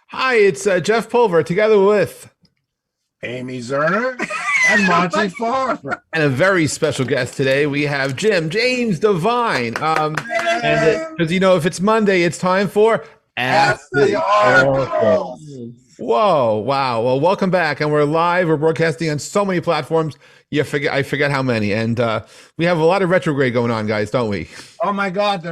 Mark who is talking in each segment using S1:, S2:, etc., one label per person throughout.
S1: Hi, it's Jeff Pulver together with
S2: Amy Zerner and Monty Farr.
S1: and a very special guest today. We have James Devine. And because if it's Monday, it's time for Ask the Oracle. Whoa, wow. Well, welcome back. And we're live. We're broadcasting on so many platforms. I forget how many. And we have a lot of retrograde going on, guys, don't we?
S2: Oh my God,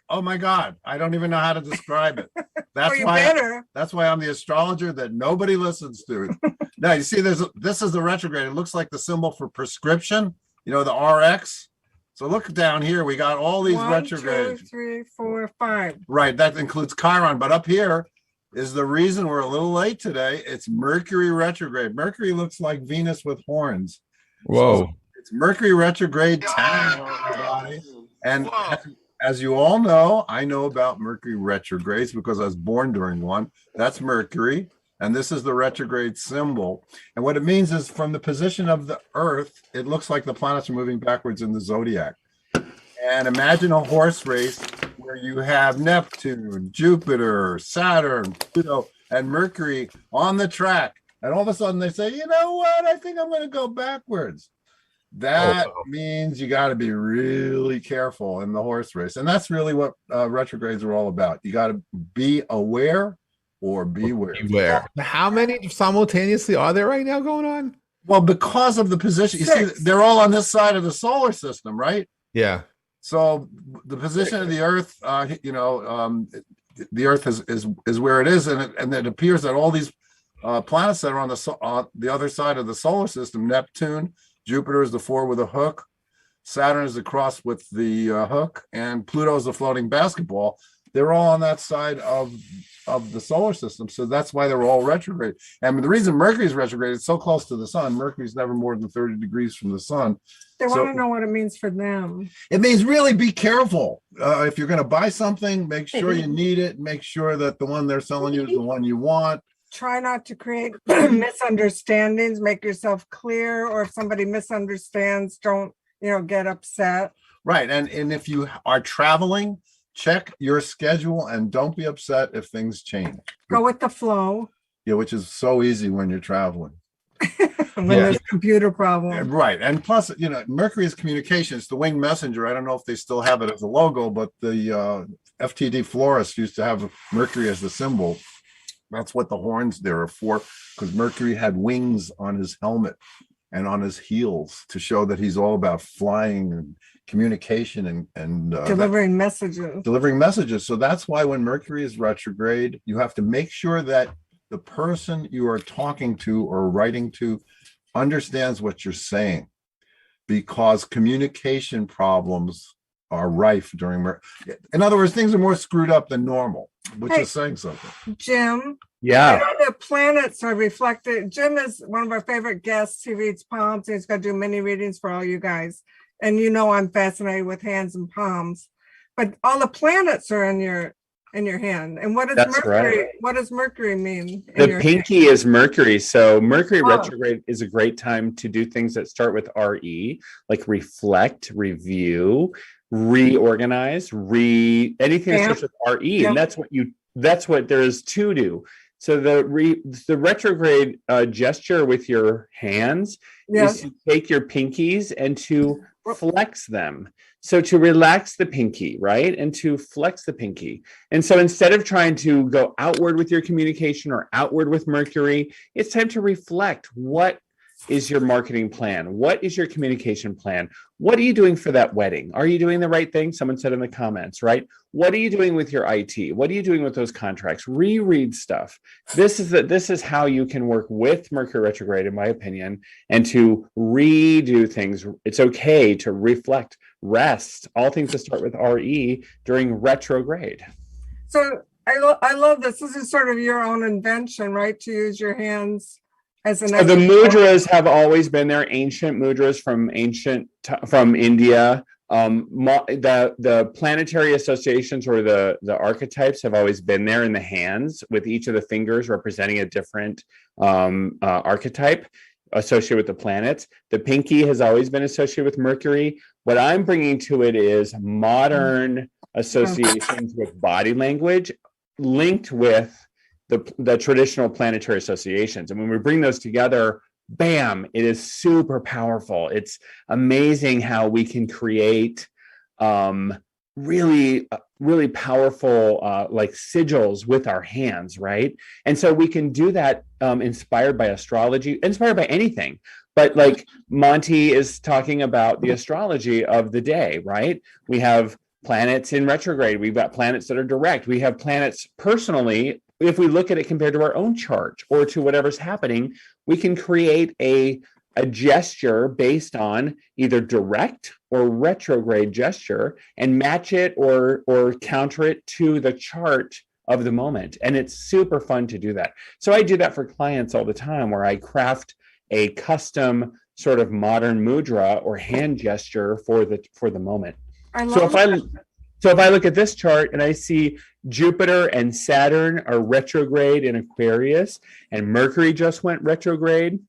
S2: oh my God. I don't even know how to describe it. That's why I'm the astrologer that nobody listens to. Now, you see, this is the retrograde. It looks like the symbol for prescription, the RX. So look down here. We got all these retrogrades.
S3: 1, 2, 3, 4, 5.
S2: Right. That includes Chiron. But up here is the reason we're a little late today. It's Mercury retrograde. Mercury looks like Venus with horns.
S1: Whoa.
S2: So it's Mercury retrograde time, everybody. And as you all know, I know about Mercury retrogrades because I was born during one. That's Mercury. And this is the retrograde symbol. And what it means is from the position of the Earth, it looks like the planets are moving backwards in the zodiac. And imagine a horse race where you have Neptune, Jupiter, Saturn, Pluto, and Mercury on the track. And all of a sudden they say, you know what? I think I'm going to go backwards. That means you got to be really careful in the horse race. And that's really what retrogrades are all about. You got to be aware or beware.
S1: How many simultaneously are there right now going on?
S2: Well, because of the position, you see, they're all on this side of the solar system, right?
S1: Yeah.
S2: So the position of the Earth, the Earth is where it is, and it appears that all these planets that are on the other side of the solar system, Neptune, Jupiter is the 4 with a hook, Saturn is the cross with the hook, and Pluto is the floating basketball. They're all on that side of the solar system, so that's why they're all retrograde. And the reason Mercury is retrograde, it's so close to the sun. Mercury's never more than 30 degrees from the sun.
S3: They want to know what it means for them.
S2: It means really be careful. If you're going to buy something, make sure you need it. Make sure that the one they're selling you is the one you want.
S3: Try not to create misunderstandings. Make yourself clear, or if somebody misunderstands, don't get upset.
S2: Right. And if you are traveling, check your schedule and don't be upset if things change.
S3: Go with the flow.
S2: Yeah, which is so easy when you're traveling.
S3: When there's computer problems.
S2: Right. And plus, Mercury is communication. It's the winged messenger. I don't know if they still have it as a logo, but the FTD florists used to have Mercury as the symbol. That's what the horns there are for, because Mercury had wings on his helmet and on his heels to show that he's all about flying and communication and
S3: delivering messages.
S2: So that's why when Mercury is retrograde, you have to make sure that the person you are talking to or writing to understands what you're saying, because communication problems are rife during Mercury. In other words, things are more screwed up than normal, which is saying something.
S3: Jim,
S1: yeah,
S3: the planets are reflected. Jim is one of our favorite guests. He reads palms. He's going to do mini readings for all you guys. And I'm fascinated with hands and palms. But all the planets are in your hand. And what does Mercury? Right. What does Mercury mean?
S4: The pinky is Mercury. So Mercury retrograde is a great time to do things that start with RE, like reflect, review, reorganize, anything that starts with RE. And that's what there is to do. So the retrograde gesture with your hands is to take your pinkies and to flex them. So to relax the pinky, right? And to flex the pinky. And so instead of trying to go outward with your communication or outward with Mercury, it's time to reflect. What is your marketing plan? What is your communication plan? What are you doing for that wedding? Are you doing the right thing? Someone said in the comments, right? What are you doing with your IT? What are you doing with those contracts? Reread stuff. This is how you can work with Mercury retrograde, in my opinion, and to redo things. It's okay to reflect, rest, all things that start with RE during retrograde.
S3: So I love this. This is sort of your own invention, right? To use your hands. So
S4: the mudras have always been there, ancient mudras from India. The planetary associations or the archetypes have always been there in the hands, with each of the fingers representing a different archetype associated with the planets. The pinky has always been associated with Mercury. What I'm bringing to it is modern associations with body language linked with the traditional planetary associations. And when we bring those together, bam, it is super powerful. It's amazing how we can create really powerful like sigils with our hands, right? And so we can do that inspired by astrology, inspired by anything. But like Monty is talking about the astrology of the day, right? We have planets in retrograde. We've got planets that are direct. We have planets personally. If we look at it compared to our own chart or to whatever's happening, we can create a gesture based on either direct or retrograde gesture and match it or counter it to the chart of the moment. And it's super fun to do that. So I do that for clients all the time, where I craft a custom sort of modern mudra or hand gesture for the moment. So if I look at this chart and I see Jupiter and Saturn are retrograde in Aquarius and Mercury just went retrograde,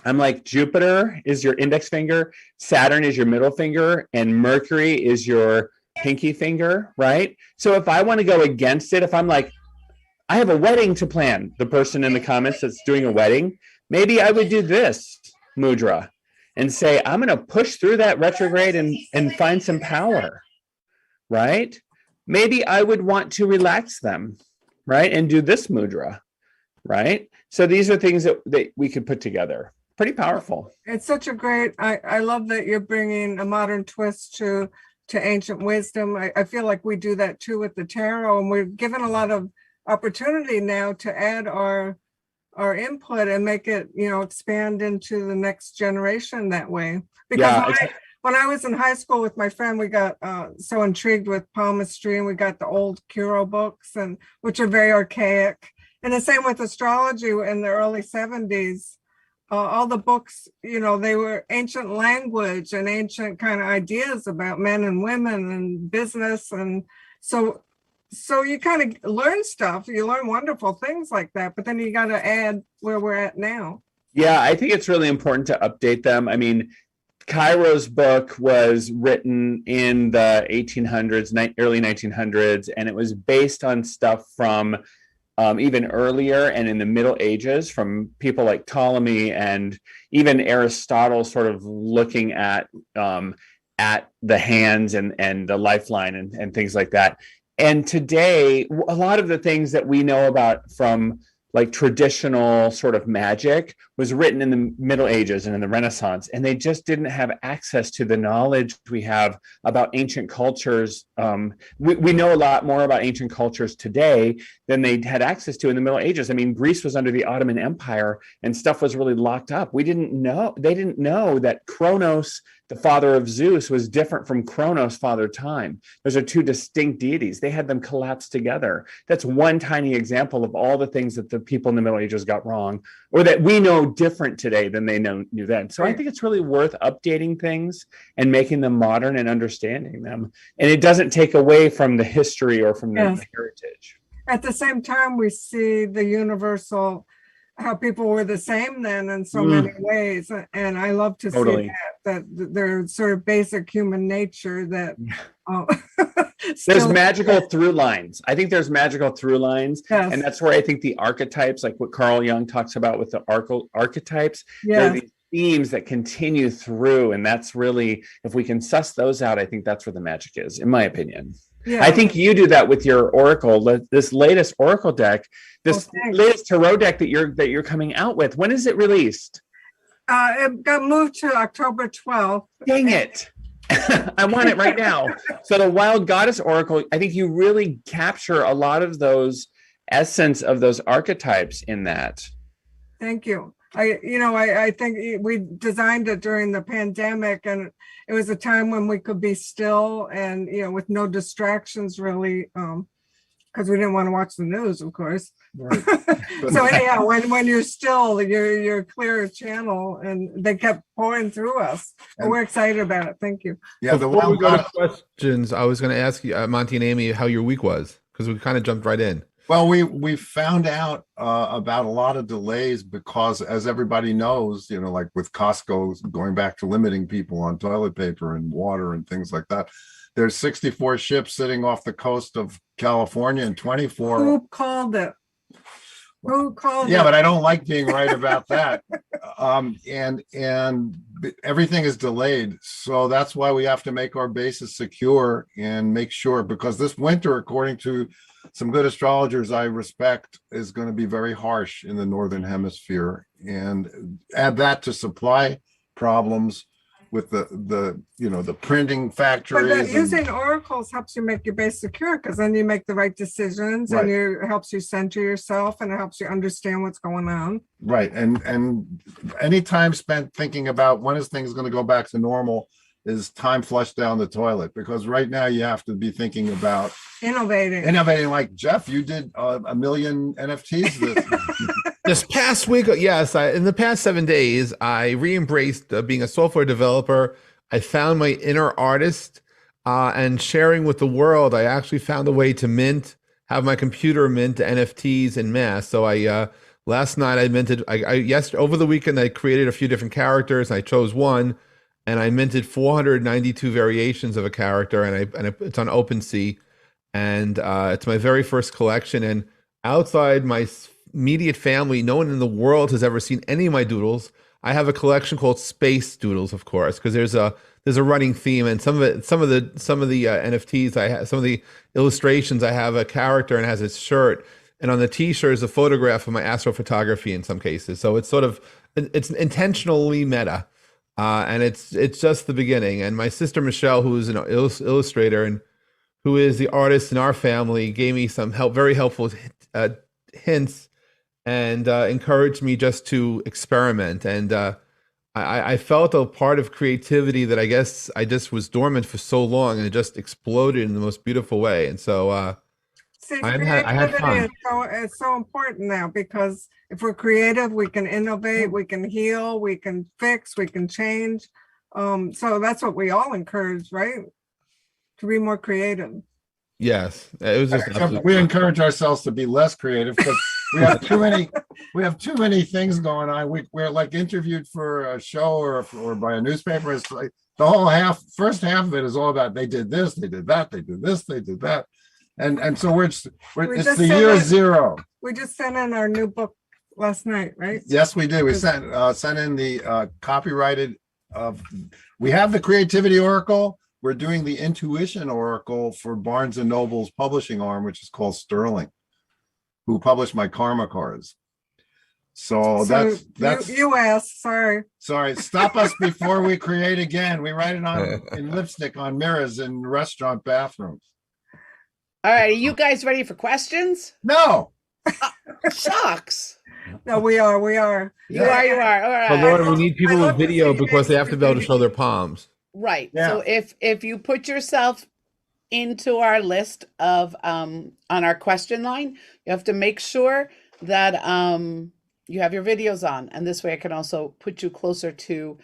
S4: I'm like, Jupiter is your index finger, Saturn is your middle finger, and Mercury is your pinky finger, right? So if I want to go against it, if I'm like, I have a wedding to plan, the person in the comments that's doing a wedding, maybe I would do this mudra and say, I'm going to push through that retrograde and find some power, right? Maybe I would want to relax them, right? And do this mudra, right? So these are things that we could put together. Pretty powerful.
S3: It's such a great, I love that you're bringing a modern twist to ancient wisdom. I feel like we do that too with the tarot, and we're given a lot of opportunity now to add our input and make it, expand into the next generation that way. Because when I was in high school with my friend, we got so intrigued with palmistry, and we got the old Kuro books, which are very archaic. And the same with astrology in the early 70s. All the books, they were ancient language and ancient kind of ideas about men and women and business. And so you kind of learn stuff, you learn wonderful things like that, but then you got to add where we're at now.
S4: Yeah, I think it's really important to update them. I mean, Cairo's book was written in the 1800s, early 1900s, and it was based on stuff from even earlier and in the Middle Ages, from people like Ptolemy and even Aristotle, sort of looking at the hands and the lifeline and things like that. And today, a lot of the things that we know about from like traditional sort of magic was written in the Middle Ages and in the Renaissance, and they just didn't have access to the knowledge we have about ancient cultures. We know a lot more about ancient cultures today than they had access to in the Middle Ages. I mean, Greece was under the Ottoman Empire and stuff was really locked up. They didn't know that Kronos, the father of Zeus, was different from Kronos, father time. Those are two distinct deities. They had them collapse together. That's one tiny example of all the things that the people in the Middle Ages got wrong, or that we know different today than they knew then. So I think it's really worth updating things and making them modern and understanding them. And it doesn't take away from the history or from the heritage. At
S3: the same time, we see the universal, how people were the same then in so many ways. And I love to see that there's sort of basic human nature that
S4: there's magical through lines. I think there's magical through lines. Yes. And that's where I think the archetypes, like what Carl Jung talks about with the archetypes, they're these themes that continue through. And that's really, if we can suss those out, I think that's where the magic is, in my opinion. Yeah. I think you do that with your oracle, this latest oracle deck, this latest tarot deck that you're coming out with. When is it released?
S3: It got moved to October 12th.
S4: Dang it. I want it right now. So the Wild Goddess Oracle, I think you really capture a lot of those essence of those archetypes in that.
S3: Thank you. I think we designed it during the pandemic, and it was a time when we could be still and, with no distractions really, because we didn't want to watch the news, of course. Right. So anyhow, when you're still, you're clear channel, and they kept pouring through us. And we're excited about it. Thank you.
S1: Yeah. Before we go to questions, I was going to ask you, Monty and Amy, how your week was, because we kind of jumped right in.
S2: Well, we found out about a lot of delays because, as everybody knows, like with Costco going back to limiting people on toilet paper and water and things like that, there's 64 ships sitting off the coast of California and 24.
S3: Who called it? Who called
S2: Yeah,
S3: it?
S2: but I don't like being right about that. And everything is delayed. So that's why we have to make our bases secure and make sure, because this winter, according to some good astrologers I respect, is going to be very harsh in the Northern Hemisphere. And add that to supply problems with the printing
S3: But
S2: factories. and-
S3: using oracles helps you make your base secure, because then you make the right decisions,
S2: Right.
S3: and it helps you center yourself, and it helps you understand what's going on.
S2: Right, and any time spent thinking about when is things going to go back to normal is time flushed down the toilet, because right now you have to be thinking about
S3: Innovating.
S2: innovating. Like Jeff, you did a million NFTs
S1: This past week, yes, in the past 7 days, I re-embraced being a software developer. I found my inner artist, and sharing with the world. I actually found a way to have my computer mint NFTs in mass. So last night I minted. Over the weekend I created a few different characters. I chose one, and I minted 492 variations of a character, and it's on OpenSea, and it's my very first collection. And outside my immediate family, no one in the world has ever seen any of my doodles. I have a collection called Space Doodles, of course, because there's a running theme, and some of the NFTs I have, some of the illustrations, I have a character and it has its shirt, and on the T-shirt is a photograph of my astrophotography in some cases. So it's intentionally meta, and it's just the beginning. And my sister Michelle, who is an illustrator and who is the artist in our family, gave me some very helpful hints, and encouraged me just to experiment. And I felt a part of creativity that I guess I just was dormant for so long, and it just exploded in the most beautiful way. And so
S3: See,
S1: I had
S3: creativity
S1: fun.
S3: is so important now, because if we're creative, we can innovate, we can heal, we can fix, we can change. So that's what we all encourage, right? To be more creative.
S1: Yes, it was just
S2: Except we encourage ourselves to be less creative, because we have too many things going on. We're like interviewed for a show or by a newspaper. It's like the whole first half of it is all about they did this, they did that, they did this, they did that. And so it's
S3: just
S2: the
S3: said
S2: year
S3: it.
S2: zero.
S3: We just sent in our new book last night, right?
S2: Yes, we did. We sent in the copyrighted we have the Creativity Oracle. We're doing the Intuition Oracle for Barnes and Noble's publishing arm, which is called Sterling, who published my Karma cards. So that's
S3: you asked, sorry.
S2: sorry. Stop us before we create again. We write it on in lipstick on mirrors in restaurant bathrooms.
S5: All right, are you guys ready for questions?
S2: No.
S5: Shucks.
S3: No, we are.
S5: You are. All right.
S1: But Lord, we need
S3: I
S1: people
S3: love
S1: with
S3: to
S1: video
S3: see
S1: because they have to be able to
S3: James
S1: show their palms.
S5: Right.
S2: Yeah.
S5: So if you put yourself into our list of on our question line, you have to make sure that you have your videos on, and this way I can also put you closer to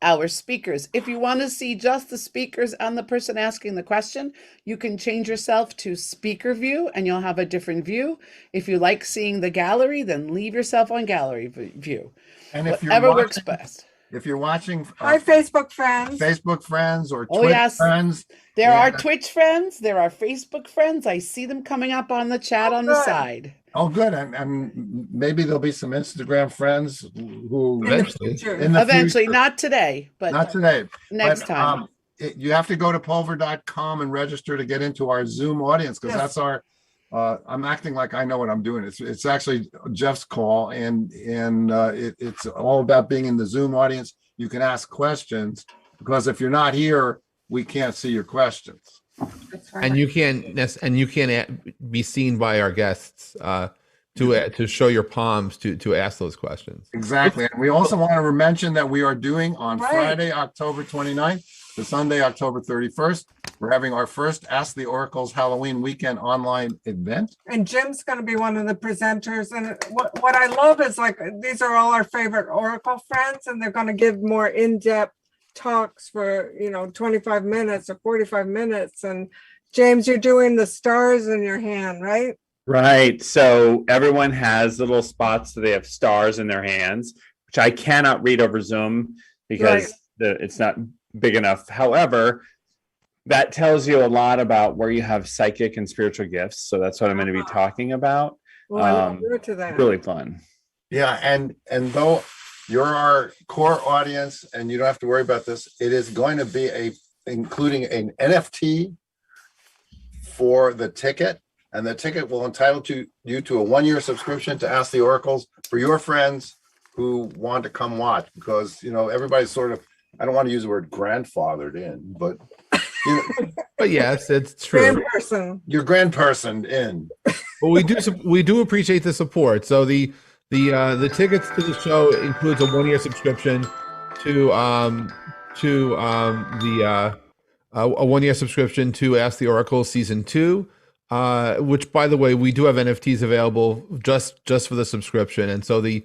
S5: our speakers. If you want to see just the speakers and the person asking the question, you can change yourself to speaker view and you'll have a different view. If you like seeing the gallery, then leave yourself on gallery view.
S2: And if
S5: Whatever
S2: you're
S5: works
S2: watching,
S5: best.
S2: if you're watching
S3: Hi, Facebook friends.
S2: Facebook friends or
S5: Oh,
S2: Twitter
S5: yes.
S2: friends,
S5: There
S2: Yeah.
S5: are Twitch friends, there are Facebook friends. I see them coming up on the chat on the
S3: good.
S5: side.
S2: oh, good. And maybe there'll be some Instagram friends who
S3: In the
S1: Eventually.
S3: future.
S2: in the
S5: Eventually,
S2: future,
S5: not today, but
S2: not today.
S5: next
S2: But,
S5: time.
S2: you have to go to pulver.com and register to get into our Zoom audience, because
S3: Yes.
S2: that's our I'm acting like I know what I'm doing. It's actually Jeff's call, and it's all about being in the Zoom audience. You can ask questions, because if you're not here, we can't see your questions.
S3: That's right.
S1: And you can't be seen by our guests to show your palms to ask those questions.
S2: Exactly. And we also want to mention that we are doing on
S3: Right.
S2: Friday, October 29th to Sunday, October 31st. We're having our first Ask the Oracles Halloween weekend online event.
S3: And Jim's going to be one of the presenters. And what I love is, like, these are all our favorite Oracle friends, and they're going to give more in-depth talks for 25 minutes or 45 minutes. And James, you're doing the stars in your hand, right?
S4: Right. So everyone has little spots that they have stars in their hands, which I cannot read over Zoom because it's not big enough. However, that tells you a lot about where you have psychic and spiritual gifts. So that's what I'm going to be talking about.
S3: Well, I look forward to that.
S4: Really fun.
S2: Yeah, and though you're our core audience and you don't have to worry about this, it is going to be including an NFT for the ticket, and the ticket will entitle you to a 1-year subscription to Ask the Oracles for your friends who want to come watch, because everybody's sort of, I don't want to use the word grandfathered in, but
S1: But yes, it's true.
S2: you're grandpersoned in.
S1: Well, we do appreciate the support. So the tickets to the show includes a 1-year subscription to a 1-year subscription to Ask the Oracle Season 2, which, by the way, we do have NFTs available just for the subscription. And so the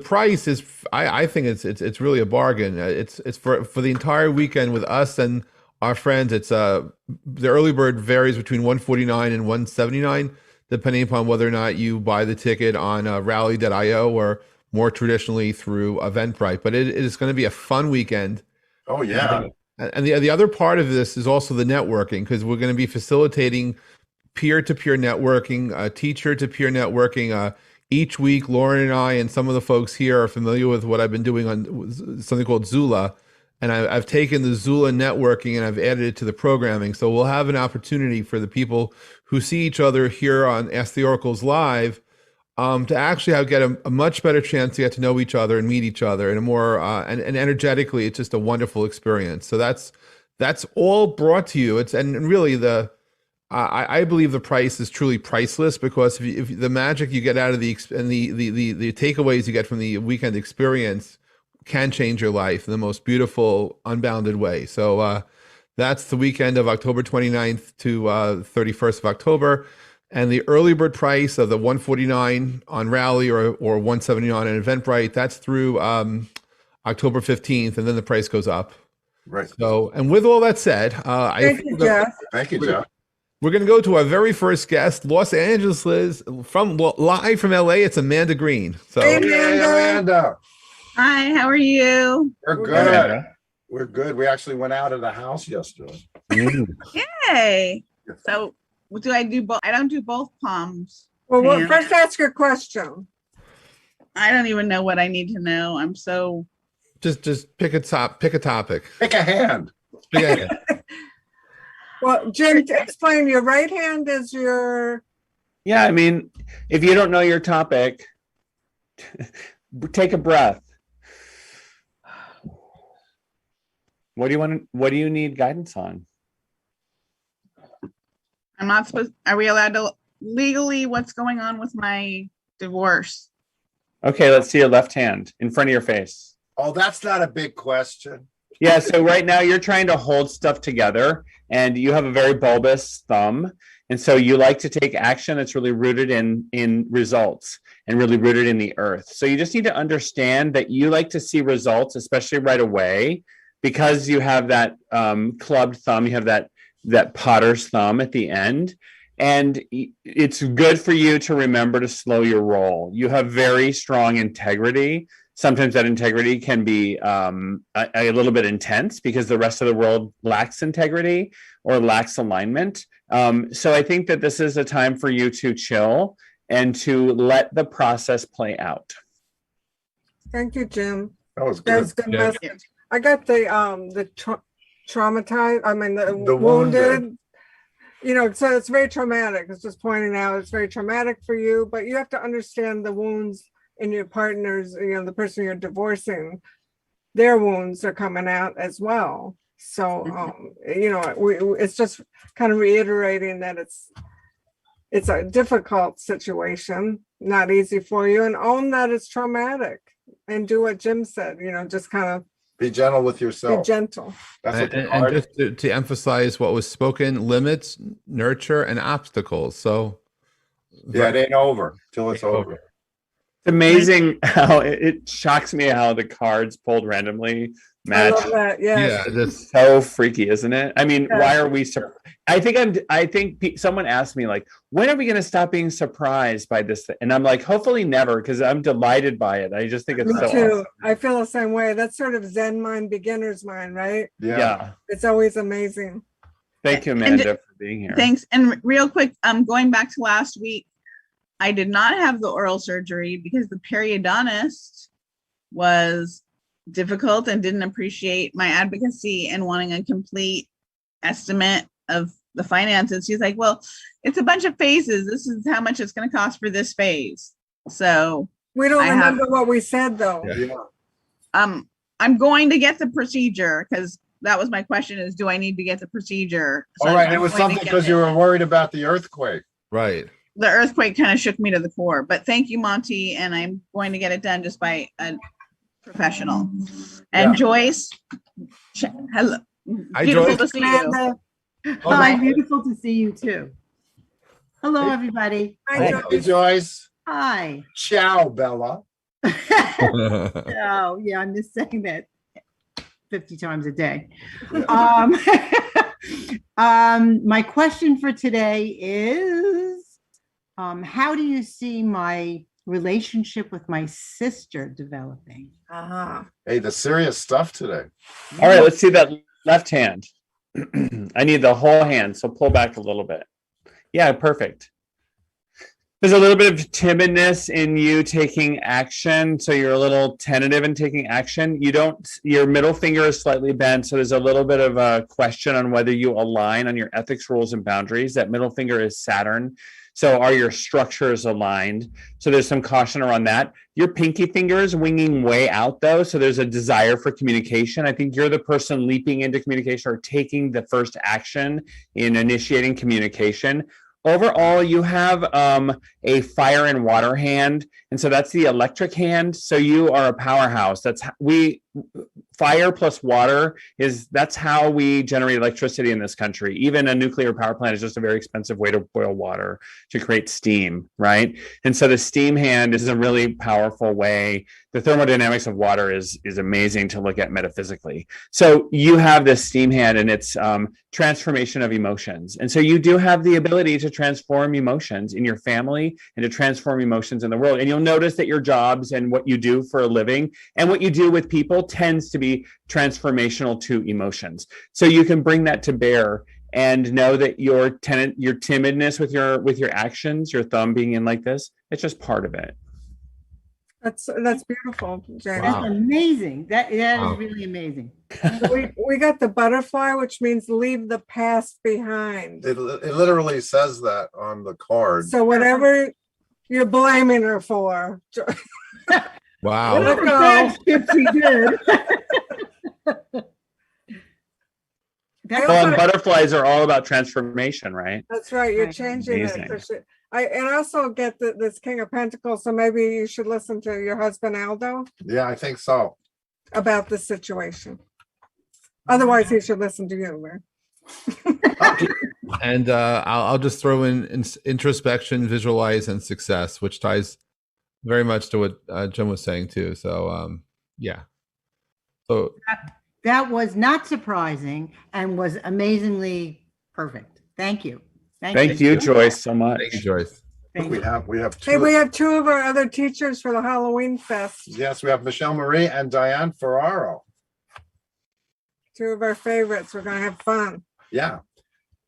S1: price is, I think it's really a bargain. It's for the entire weekend with us and our friends. It's the early bird varies between $149 and $179, depending upon whether or not you buy the ticket on Rally.io or more traditionally through Eventbrite. But it is going to be a fun weekend.
S2: Oh yeah.
S1: And the other part of this is also the networking, because we're going to be facilitating peer-to-peer networking, teacher-to-peer networking. Each week, Lauren and I and some of the folks here are familiar with what I've been doing on something called Zula. And I've taken the Zula networking and I've added it to the programming. So we'll have an opportunity for the people who see each other here on Ask the Oracles Live to actually get a much better chance to get to know each other and meet each other in a more and energetically, it's just a wonderful experience. So that's all brought to you. And really I believe the price is truly priceless, because if the magic you get out of the takeaways you get from the weekend experience can change your life in the most beautiful, unbounded way. So that's the weekend of October 29th to 31st of October. And the early bird price of the $149 on Rally or $179 on Eventbrite, that's through October 15th, and then the price goes up.
S2: Right.
S1: So, and with all that said,
S3: Thank you, Jeff.
S2: Thank you, Jeff.
S1: We're going to go to our very first guest, Los Angeles, live from LA. It's Amanda Green. So,
S3: Hey,
S2: Hey, Amanda.
S6: Hi, how are you?
S2: We're good. We're good. We actually went out of the house yesterday.
S6: Yay. So do I do both? I don't do both palms.
S3: Well,
S6: Yeah.
S3: first ask your question.
S6: I don't even know what I need to know. I'm so
S1: just pick a topic.
S2: Pick a hand.
S1: Pick a hand.
S3: Well, Jim, to explain, your right hand is your,
S4: Yeah, I mean, if you don't know your topic, take a breath. What do you need guidance on?
S6: I'm not supposed, are we allowed to legally, what's going on with my divorce?
S4: Okay, let's see your left hand in front of your face.
S2: Oh, that's not a big question.
S4: Yeah, so right now you're trying to hold stuff together and you have a very bulbous thumb. And so you like to take action that's really rooted in results and really rooted in the earth. So you just need to understand that you like to see results, especially right away, because you have that clubbed thumb, you have that potter's thumb at the end. And it's good for you to remember to slow your roll. You have very strong integrity. Sometimes that integrity can be a little bit intense because the rest of the world lacks integrity or lacks alignment. So I think that this is a time for you to chill and to let the process play out.
S3: thank you, Jim.
S2: That was good.
S3: That's good
S1: Yeah.
S3: message. I got the traumatized, I mean, the
S2: The wounded.
S3: wounded. You know, so it's very traumatic. It's just pointing out it's very traumatic for you, but you have to understand the wounds in your partners, you know, the person you're divorcing, their wounds are coming out as well. So, you know, it's just kind of reiterating that it's a difficult situation, not easy for you, and own that it's traumatic and do what Jim said, you know, just kind of
S2: Be gentle with
S3: be
S2: yourself.
S3: gentle.
S2: That's what the
S1: And
S2: card-
S1: just to emphasize what was spoken, limits, nurture, and obstacles. So
S2: yeah, it ain't over till it's over.
S4: It's amazing how it shocks me how the cards pulled randomly
S3: I
S4: match.
S3: love that. Yes.
S1: yeah, that's
S4: So freaky, isn't it? I mean,
S3: Yeah.
S4: why are we I think someone asked me, like, when are we going to stop being surprised by this thing? And I'm like, hopefully never, because I'm delighted by it. I just think it's
S3: Me
S4: so
S3: too.
S4: awesome.
S3: I feel the same way. That's sort of Zen mind, beginner's mind, right?
S2: Yeah.
S4: Yeah.
S3: It's always amazing.
S4: Thank you,
S6: And-
S4: Amanda, for being here.
S6: Thanks. And real quick, going back to last week, I did not have the oral surgery because the periodontist was difficult and didn't appreciate my advocacy and wanting a complete estimate of the finances. She's like, well, it's a bunch of phases. This is how much it's going to cost for this phase. So,
S3: We don't
S6: I have-
S3: remember what we said though.
S1: Yeah.
S6: I'm going to get the procedure because that was my question is, do I need to get the procedure? So
S2: All right,
S6: I'm
S2: it was
S6: going to
S2: something
S6: get
S2: because
S6: it.
S2: you were worried about the earthquake.
S1: Right.
S6: The earthquake kind of shook me to the core, but thank you, Monty. And I'm going to get it done just by a professional. And
S2: Yeah.
S6: Joyce, hello.
S1: Hi,
S6: Beautiful
S1: Joyce.
S6: to see you.
S3: Amanda,
S7: Hi, beautiful to see you too. Hello, everybody.
S3: hi,
S2: Hey,
S3: Joyce.
S2: Joyce.
S7: Hi.
S2: Ciao, Bella.
S7: Oh, yeah, I'm just saying that 50 times a day. My question for today is, how do you see my relationship with my sister developing?
S3: Uh-huh.
S2: Hey, the serious stuff today.
S4: All right, let's see that left hand. I need the whole hand, so pull back a little bit. Yeah, perfect. There's a little bit of timidness in you taking action, so you're a little tentative in taking action. Your middle finger is slightly bent, so there's a little bit of a question on whether you align on your ethics, rules, and boundaries. That middle finger is Saturn. So are your structures aligned? So there's some caution around that. Your pinky finger is winging way out though. So there's a desire for communication. I think you're the person leaping into communication or taking the first action in initiating communication. Overall, you have a fire and water hand. And so that's the electric hand. So you are a powerhouse. Fire plus water that's how we generate electricity in this country. Even a nuclear power plant is just a very expensive way to boil water to create steam, right? And so the steam hand is a really powerful way. The thermodynamics of water is amazing to look at metaphysically. So you have this steam hand and it's transformation of emotions. And so you do have the ability to transform emotions in your family and to transform emotions in the world. And you'll notice that your jobs and what you do for a living and what you do with people tends to be transformational to emotions. So you can bring that to bear and know that your timidness with your actions, your thumb being in like this, it's just part of it.
S3: That's beautiful, Jane.
S7: That's
S1: Wow.
S7: amazing. That
S1: Wow.
S7: is really amazing.
S3: We got the butterfly, which means leave the past behind.
S2: It literally says that on the card.
S3: So whatever you're blaming her for,
S1: Wow.
S3: Let it go.
S7: Bad shit she did.
S4: Well, and butterflies are all about transformation, right?
S3: That's right. You're
S7: Right.
S3: changing
S4: Amazing.
S3: it. For sure. I also get this King of Pentacles, so maybe you should listen to your husband Aldo
S2: Yeah, I think so.
S3: about this situation. Otherwise, he should listen to you. Man.
S1: And I'll just throw in introspection, visualize, and success, which ties very much to what Jim was saying too. So yeah. So
S7: That was not surprising and was amazingly perfect. Thank you.
S4: Thank you, Joyce, so much.
S1: thank you, Joyce.
S7: Thank
S2: We
S7: you.
S2: have two.
S3: Hey, we have two of our other teachers for the Halloween fest.
S2: Yes, we have Michelle Marie and Diane Ferraro.
S3: Two of our favorites. We're gonna have fun.
S2: Yeah.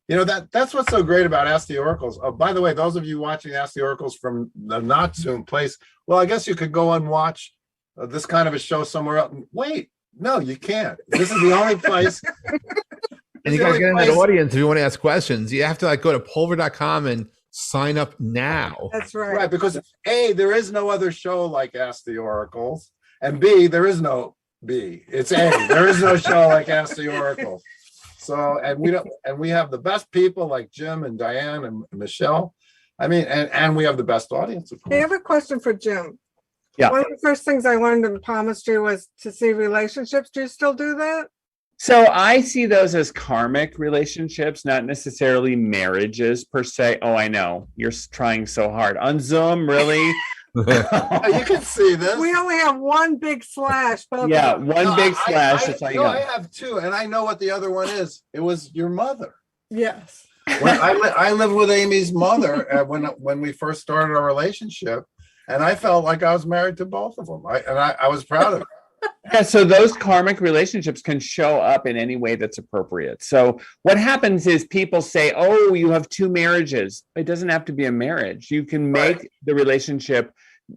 S2: You know, that's what's so great about Ask the Oracles. Oh, by the way, those of you watching Ask the Oracles from the not Zoom place, well, I guess you could go and watch this kind of a show somewhere else. Wait, no, you can't. This is the only place.
S1: And you
S2: the
S1: guys
S2: only
S1: get in that
S2: place-
S1: audience if you want to ask questions. You have to go to pulver.com and sign up now.
S3: That's right.
S2: Right, because A, there is no other show like Ask the Oracles, and B, there is no B. It's A. There is no show like Ask the Oracles. So, and we have the best people like Jim and Diane and Michelle. I mean, and we have the best audience, of
S3: Hey, I
S2: course.
S3: have a question for Jim.
S4: Yeah.
S3: One of the first things I learned in palmistry was to see relationships. Do you still do that?
S4: So I see those as karmic relationships, not necessarily marriages per se. Oh, I know. You're trying so hard. On Zoom, really?
S2: You can see this.
S3: We only have one big slash. both of
S4: Yeah,
S3: them.
S4: one
S2: No,
S4: big
S2: I-
S4: slash.
S2: I-
S4: That's all you
S2: no, I
S4: got.
S2: have two, and I know what the other one is. It was your mother.
S3: Yes.
S2: When I lived with Amy's mother when we first started our relationship, and I felt like I was married to both of them. I was proud of it.
S4: Yeah, so those karmic relationships can show up in any way that's appropriate. So what happens is people say, oh, you have 2 marriages. It doesn't have to be a marriage. You can make the relationship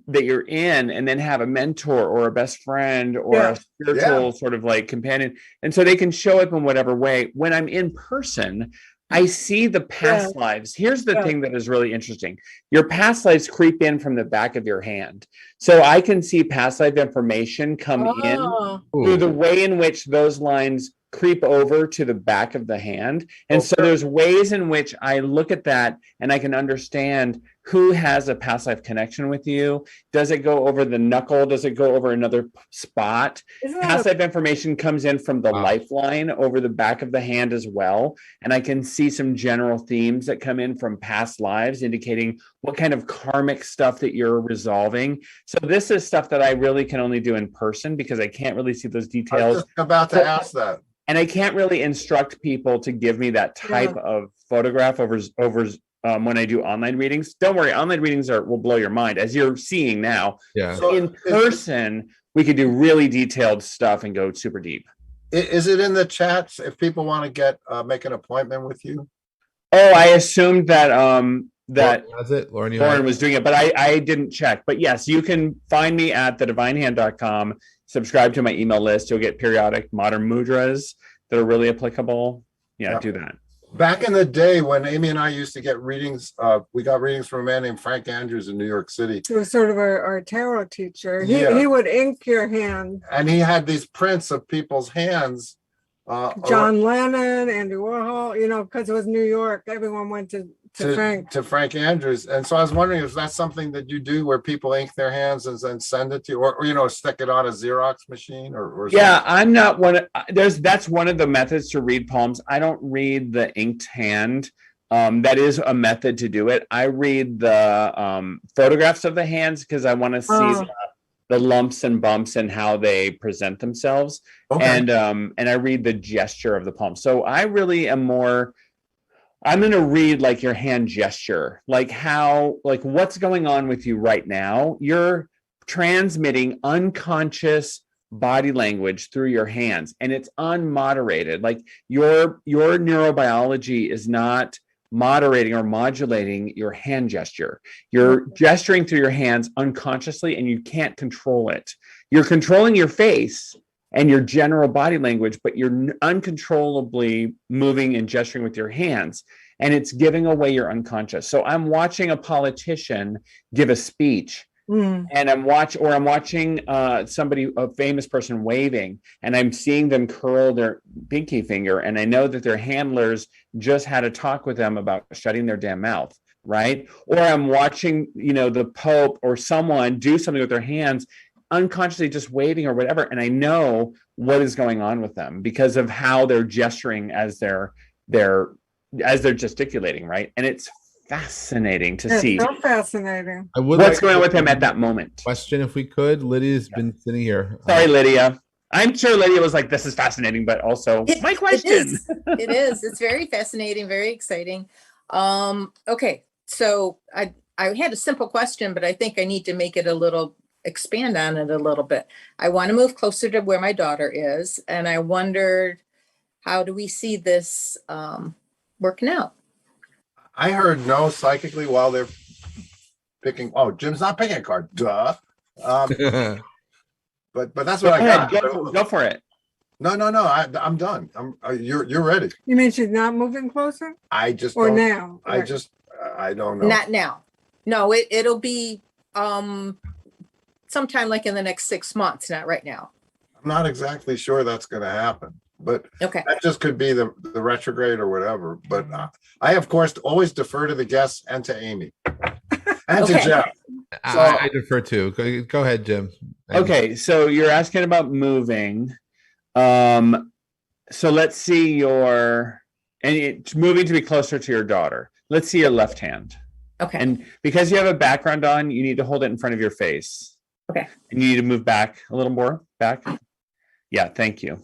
S4: that you're in and then have a mentor or a best friend or
S3: Yeah.
S4: a spiritual sort of like companion. And so they can show up in whatever way. When I'm in person, I see the past lives. Here's the
S3: Yeah.
S4: thing that is really interesting. Your past lives creep in from the back of your hand. So I can see past life information come in
S5: Oh,
S4: through the way in which those lines creep over to the back of the hand. And so there's ways in which I look at that and I can understand who has a past life connection with you. Does it go over the knuckle? Does it go over another spot?
S3: Isn't
S4: Past
S3: that
S4: life information comes in from the
S1: Wow.
S4: lifeline over the back of the hand as well. And I can see some general themes that come in from past lives, indicating what kind of karmic stuff that you're resolving. So this is stuff that I really can only do in person because I can't really see those
S2: I was
S4: details.
S2: just about to ask that.
S4: And I can't really instruct people to give me that type of photograph over when I do online readings. Don't worry, online readings will blow your mind, as you're seeing now.
S1: Yeah.
S2: So
S4: In person, we could do really detailed stuff and go super deep.
S2: is it in the chats if people want to get make an appointment with you?
S4: Oh, I assumed that that
S1: Lauren has it. Lauren, you have
S4: Lauren
S1: it?
S4: was doing it, but I didn't check. But yes, you can find me at thedivinehand.com. Subscribe to my email list. You'll get periodic modern mudras that are really applicable. Yeah, do that.
S2: Back in the day when Amy and I used to get readings, we got readings from a man named Frank Andrews in New York City.
S3: He was sort of our tarot teacher.
S2: Yeah.
S3: He would ink your hand.
S2: And he had these prints of people's hands.
S3: John Lennon, Andy Warhol, you know, because it was New York. Everyone went to Frank.
S2: to Frank Andrews. And so I was wondering if that's something that you do where people ink their hands and then send it to you, or you know, stick it on a Xerox machine or
S4: Yeah, I'm not one. That's one of the methods to read palms. I don't read the inked hand. That is a method to do it. I read the photographs of the hands because I want to see the lumps and bumps and how they present themselves.
S2: Okay.
S4: And I read the gesture of the palm. So I really am more. I'm going to read like your hand gesture, like what's going on with you right now. You're transmitting unconscious body language through your hands, and it's unmoderated. Like your neurobiology is not moderating or modulating your hand gesture. You're gesturing through your hands unconsciously, and you can't control it. You're controlling your face and your general body language, but you're uncontrollably moving and gesturing with your hands, and it's giving away your unconscious. So I'm watching a politician give a speech, and I'm watching somebody, a famous person, waving, and I'm seeing them curl their pinky finger, and I know that their handlers just had a talk with them about shutting their damn mouth, right? Or I'm watching, the Pope or someone do something with their hands, unconsciously just waving or whatever, and I know what is going on with them because of how they're gesturing as they're gesticulating, right? And it's fascinating to see
S3: So fascinating.
S1: I would
S4: what's
S1: like
S4: going on
S1: to
S4: with him at that moment.
S1: Question, if we could. Lydia's been sitting here.
S4: Sorry, Lydia. I'm sure Lydia was like, "This is fascinating," but also my question.
S8: It is. It's very fascinating, very exciting. Okay, so I had a simple question, but I think I need to make it expand on it a little bit. I want to move closer to where my daughter is, and I wondered, how do we see this working out?
S2: I heard no psychically while they're picking. Oh, Jim's not picking a card. Duh. But that's
S4: Go
S2: what I
S4: ahead,
S2: got.
S4: go for it.
S2: No. I'm done. You're ready.
S3: You mean she's not moving closer?
S2: I just
S3: Or
S2: don't,
S3: now?
S2: I don't know.
S8: Not now. No, it'll be sometime like in the next 6 months, not right now.
S2: I'm not exactly sure that's going to happen, but
S8: Okay.
S2: that just could be the retrograde or whatever. But I, of course, always defer to the guests and to Amy and to
S8: Okay.
S2: Jeff.
S1: I defer to. Go ahead, Jim.
S4: Okay, so you're asking about moving. So let's see it's moving to be closer to your daughter. Let's see your left hand.
S8: Okay.
S4: And because you have a background on, you need to hold it in front of your face.
S8: Okay.
S4: And you need to move back a little more. Back. Yeah, thank you.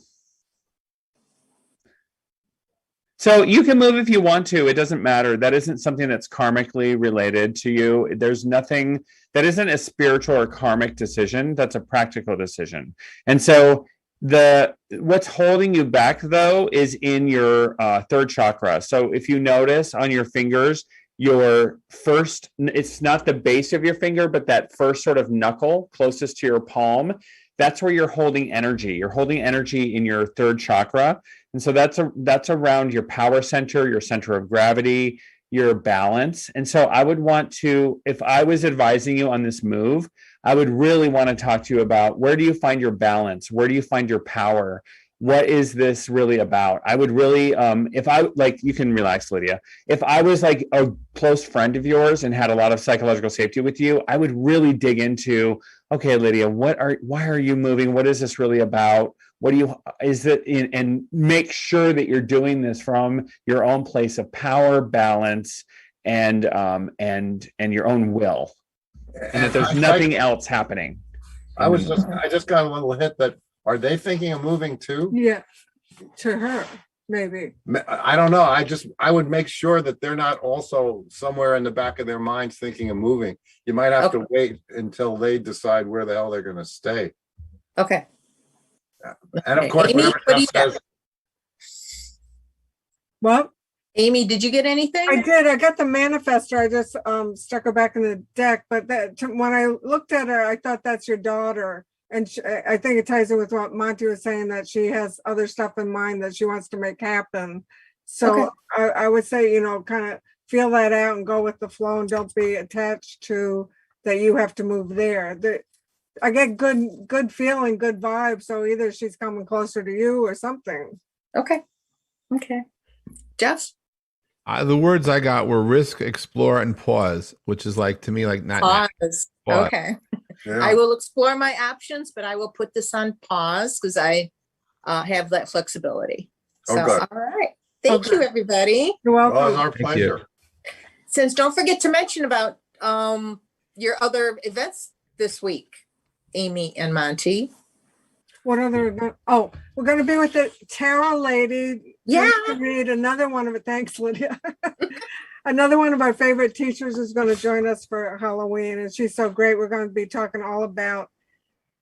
S4: So you can move if you want to. It doesn't matter. That isn't something that's karmically related to you. There's nothing that isn't a spiritual or karmic decision. That's a practical decision. And so what's holding you back though is in your third chakra. So if you notice on your fingers, your first, it's not the base of your finger, but that first sort of knuckle closest to your palm, that's where you're holding energy. You're holding energy in your third chakra. And so that's around your power center, your center of gravity, your balance. And so I would want to, if I was advising you on this move, I would really want to talk to you about where do you find your balance? Where do you find your power? What is this really about? I would really, if I like, you can relax, Lydia. If I was like a close friend of yours and had a lot of psychological safety with you, I would really dig into, okay, Lydia, why are you moving? What is this really about? And make sure that you're doing this from your own place of power, balance, and your own will, and that there's nothing else happening.
S2: I just got a little hit that, are they thinking of moving too?
S3: Yeah, to her, maybe.
S2: I don't know. I would make sure that they're not also somewhere in the back of their minds thinking of moving. You might have to wait until they decide where the hell they're going to stay.
S8: Okay.
S2: And of course,
S8: Amy,
S2: whatever
S8: what do you
S2: Jeff says,
S3: Well,
S8: Amy, did you get anything?
S3: I did. I got the manifestor. I just stuck her back in the deck. But when I looked at her, I thought that's your daughter. And I think it ties in with what Monty was saying, that she has other stuff in mind that she wants to make happen. So I would say, kind of feel that out and go with the flow, and don't be attached to that you have to move there. I get good feeling, good vibe. So either she's coming closer to you or something.
S8: Okay. Jeff?
S1: The words I got were risk, explore, and pause, which is like, to me, like not
S8: Pause.
S1: Pause.
S8: Okay.
S2: yeah.
S8: I will explore my options, but I will put this on pause because I have that flexibility.
S2: Oh,
S8: So,
S2: good.
S8: all right. Thank you, everybody.
S3: You're
S2: Well,
S3: welcome.
S2: it's our
S1: Thank you.
S2: pleasure.
S8: Since don't forget to mention about your other events this week, Amy and Monty.
S3: What other? Oh, we're going to be with the Tarot Lady.
S8: Yeah.
S3: To read another one of it. Thanks, Lydia. Another one of our favorite teachers is going to join us for Halloween, and she's so great. We're going to be talking all about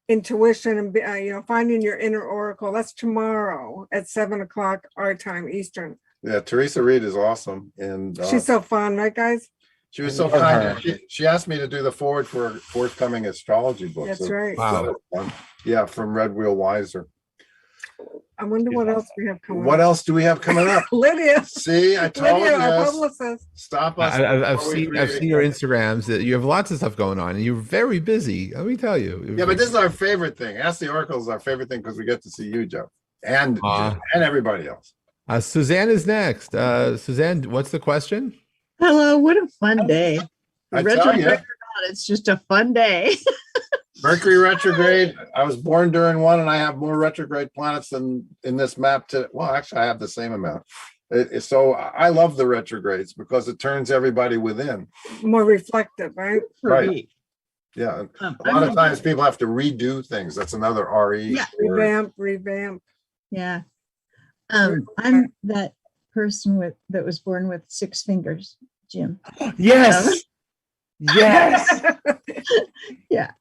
S3: intuition and finding your inner oracle. That's tomorrow at 7:00 our time Eastern.
S2: Yeah, Teresa Reed is awesome, and
S3: She's so fun, right, guys?
S2: she was so
S4: Love
S2: kind.
S4: her.
S2: She asked me to do the forward for a forthcoming astrology book.
S3: That's
S2: so-
S3: right.
S1: Wow.
S2: Yeah, from Red Wheel Wiser.
S3: I wonder what else we have coming.
S2: What else do we have coming up?
S3: Lydia.
S2: See, I told
S3: Lydia, our
S2: you.
S3: publicist.
S2: Stop us.
S1: I've
S2: before we
S1: seen
S2: create
S1: your
S2: it.
S1: Instagrams that you have lots of stuff going on, and you're very busy. Let me tell you.
S2: Yeah, but this is our favorite thing. Ask the Oracle is our favorite thing because we get to see you, Joe, and
S1: Aw.
S2: and everybody else.
S1: Suzanne is next. Suzanne, what's the question?
S9: Hello, what a fun day.
S2: I
S9: Retrograde
S2: tell you,
S9: or not, it's just a fun day.
S2: Mercury retrograde. I was born during one, and I have more retrograde planets than in this map. Well, actually, I have the same amount. So I love the retrogrades because it turns everybody within.
S3: More reflective, right?
S2: Right. Yeah, a lot of times people have to redo things. That's another RE.
S9: Yeah.
S2: word.
S3: Revamp.
S9: Yeah. I'm that person that was born with 6 fingers, Jim.
S4: Yes. Yes.
S9: Yeah.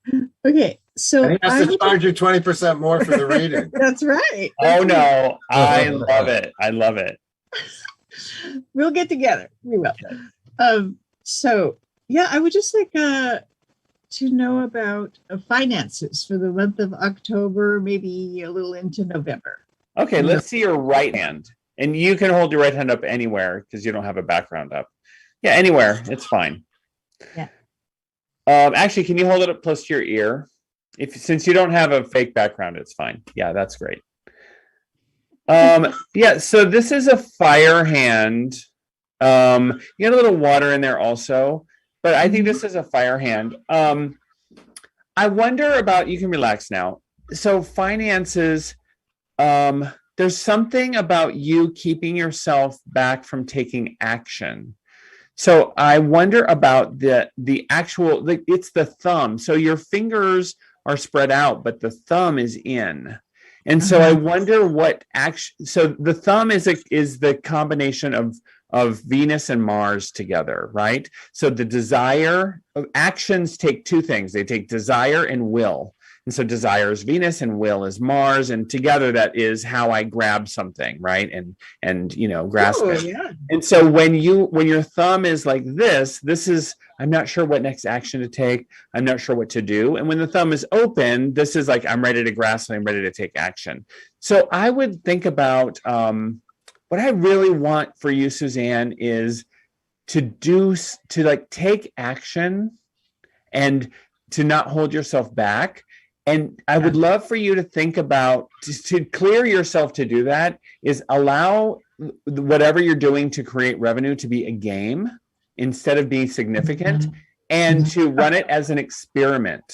S9: Okay. So
S2: And he has to charge you 20% more for the reading.
S9: that's right.
S4: Oh no. I love it. I love it.
S9: We'll get together. We will. So yeah, I would just like to know about finances for the month of October, maybe a little into November.
S4: Okay, let's see your right hand. And you can hold your right hand up anywhere because you don't have a background up. Yeah, anywhere. It's fine.
S9: Yeah.
S4: Actually, can you hold it up close to your ear? Since you don't have a fake background, it's fine. Yeah, that's great. Yeah, so this is a fire hand. You got a little water in there also, but I think this is a fire hand. I wonder about, you can relax now. So finances, there's something about you keeping yourself back from taking action. So I wonder about the actual, it's the thumb. So your fingers are spread out, but the thumb is in. And so I wonder what action. So the thumb is the combination of Venus and Mars together, right? So the desire of actions take two things. They take desire and will. And so desire is Venus and will is Mars, and together that is how I grab something, right? And grasp
S9: Oh,
S4: it.
S9: yeah.
S4: And so when your thumb is like this is, I'm not sure what next action to take. I'm not sure what to do. And when the thumb is open, this is like, I'm ready to grasp and I'm ready to take action. So I would think about what I really want for you, Suzanne, is to take action and to not hold yourself back. And I would love for you to think about, to clear yourself to do that, is allow whatever you're doing to create revenue to be a game instead of being significant, and to run it as an experiment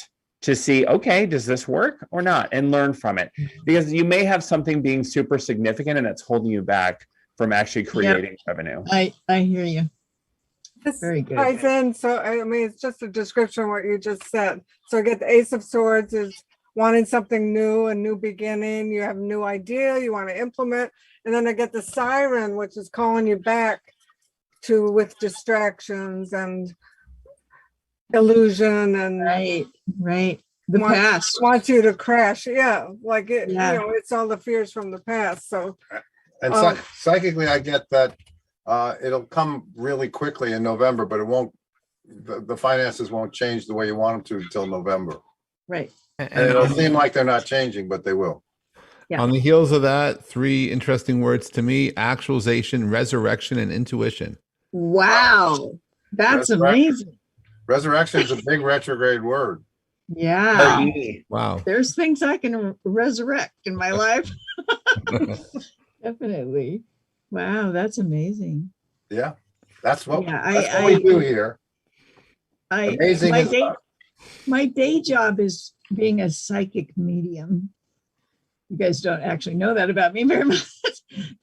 S4: to see, okay, does this work or not, and learn from it. Because you may have something being super significant and it's holding you back from actually creating revenue.
S9: I hear you.
S3: This
S9: Very good.
S3: ties in, so I mean, it's just a description of what you just said. So I get the Ace of Swords is wanting something new, a new beginning. You have a new idea you want to implement. And then I get the Siren, which is calling you back with distractions and illusion and
S9: Right. The past.
S3: wants you to crash. Yeah, like it,
S9: Yeah.
S3: it's all the fears from the past. So
S2: And psychically, I get that it'll come really quickly in November, but it won't, the finances won't change the way you want them to until November.
S9: Right.
S2: And it'll seem like they're not changing, but they will.
S9: Yeah.
S1: On the heels of that, 3 interesting words to me: actualization, resurrection, and intuition.
S9: Wow. That's
S2: Resurrection.
S9: amazing.
S2: Resurrection is a big retrograde word.
S9: Yeah.
S1: Wow.
S9: There's things I can resurrect in my life. Definitely. Wow, that's amazing.
S2: Yeah, that's what,
S9: Yeah,
S2: that's what we do here. Amazing
S9: my
S2: is-
S9: my day job is being a psychic medium. You guys don't actually know that about me very much.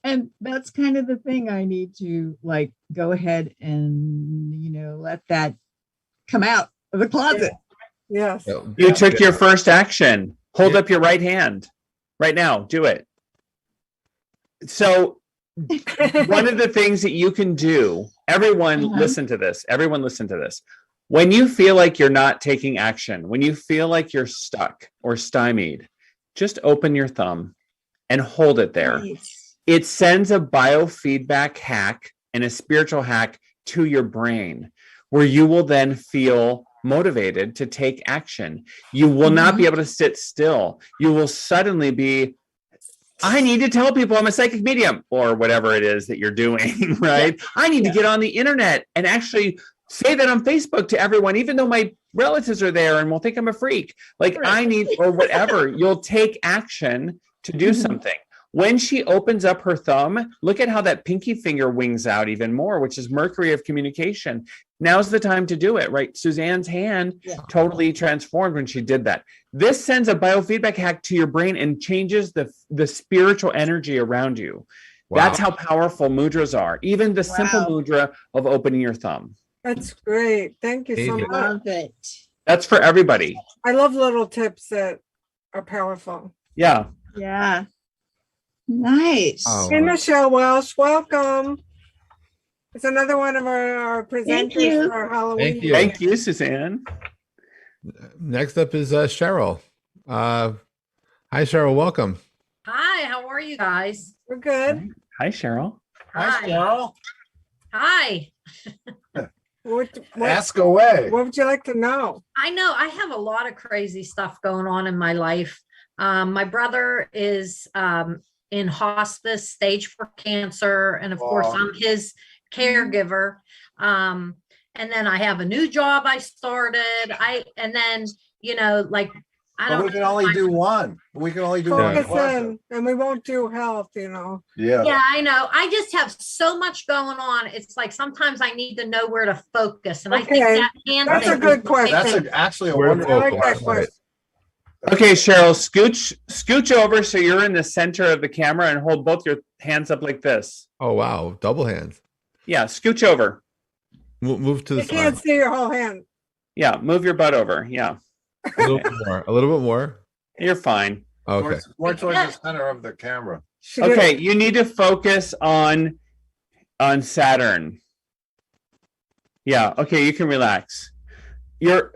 S9: And that's kind of the thing I need to like go ahead and let that come out of the closet.
S3: yes,
S4: You took your first action. Hold up your right hand right now. Do it. So one of the things that you can do, everyone listen to this. Everyone listen to this. When you feel like you're not taking action, when you feel like you're stuck or stymied, just open your thumb and hold it there.
S9: Nice.
S4: It sends a biofeedback hack and a spiritual hack to your brain, where you will then feel motivated to take action. You will not be able to sit still. You will suddenly be, I need to tell people I'm a psychic medium, or whatever it is that you're doing, right? I need to get on the internet and actually say that on Facebook to everyone, even though my relatives are there and will think I'm a freak. Like I need, or whatever, you'll take action to do something. When she opens up her thumb, look at how that pinky finger wings out even more, which is Mercury of communication. Now's the time to do it, right? Suzanne's hand totally transformed when she did that. This sends a biofeedback hack to your brain and changes the spiritual energy around you.
S1: Wow.
S4: That's how powerful mudras are. Even the simple mudra of opening your thumb.
S3: that's great. Thank you so
S1: Amazing.
S3: much.
S9: Love it.
S4: That's for everybody.
S3: I love little tips that are powerful.
S4: Yeah.
S9: Yeah. Nice.
S1: Oh,
S3: Hey,
S1: wow.
S3: Michelle Welsh, welcome. It's another one of our
S9: Thank
S3: presenters
S9: you.
S3: for our Halloween.
S1: Thank you.
S4: Thank you, Suzanne.
S1: Next up is Cheryl. Hi, Cheryl. Welcome.
S10: Hi, how are you guys?
S3: We're good.
S4: Hi, Cheryl.
S10: Hi.
S2: Carol.
S10: Hi.
S3: What
S2: Ask away.
S3: would you like to know?
S10: I know I have a lot of crazy stuff going on in my life. My brother is in hospice, stage 4 cancer, and of course
S2: Wow.
S10: I'm his caregiver. And then I have a new job I started. And then, like I
S2: But
S10: don't
S2: we can
S10: know,
S2: only
S10: my-
S2: do one. We can only do one
S3: Focus
S2: question.
S3: in, and we won't do health,
S2: Yeah.
S10: Yeah, I know. I just have so much going on. It's like sometimes I need to know where to focus. And I think
S3: Okay.
S10: that hand
S3: That's a
S10: thing
S3: good
S10: is-
S3: question.
S2: That's actually a
S1: We're
S2: wonderful
S3: I like that
S2: question.
S3: question.
S4: Okay, Cheryl, scooch over so you're in the center of the camera and hold both your hands up like this.
S1: Oh, wow. Double hands.
S4: Yeah, scooch over.
S1: Move to the
S3: You can't
S1: side.
S3: see your whole hand.
S4: Yeah, move your butt over. Yeah,
S1: A little bit more. A little bit more.
S4: you're fine.
S1: Okay.
S2: More towards the center of the camera.
S3: She did-
S4: Okay, you need to focus on Saturn. Yeah, okay, you can relax.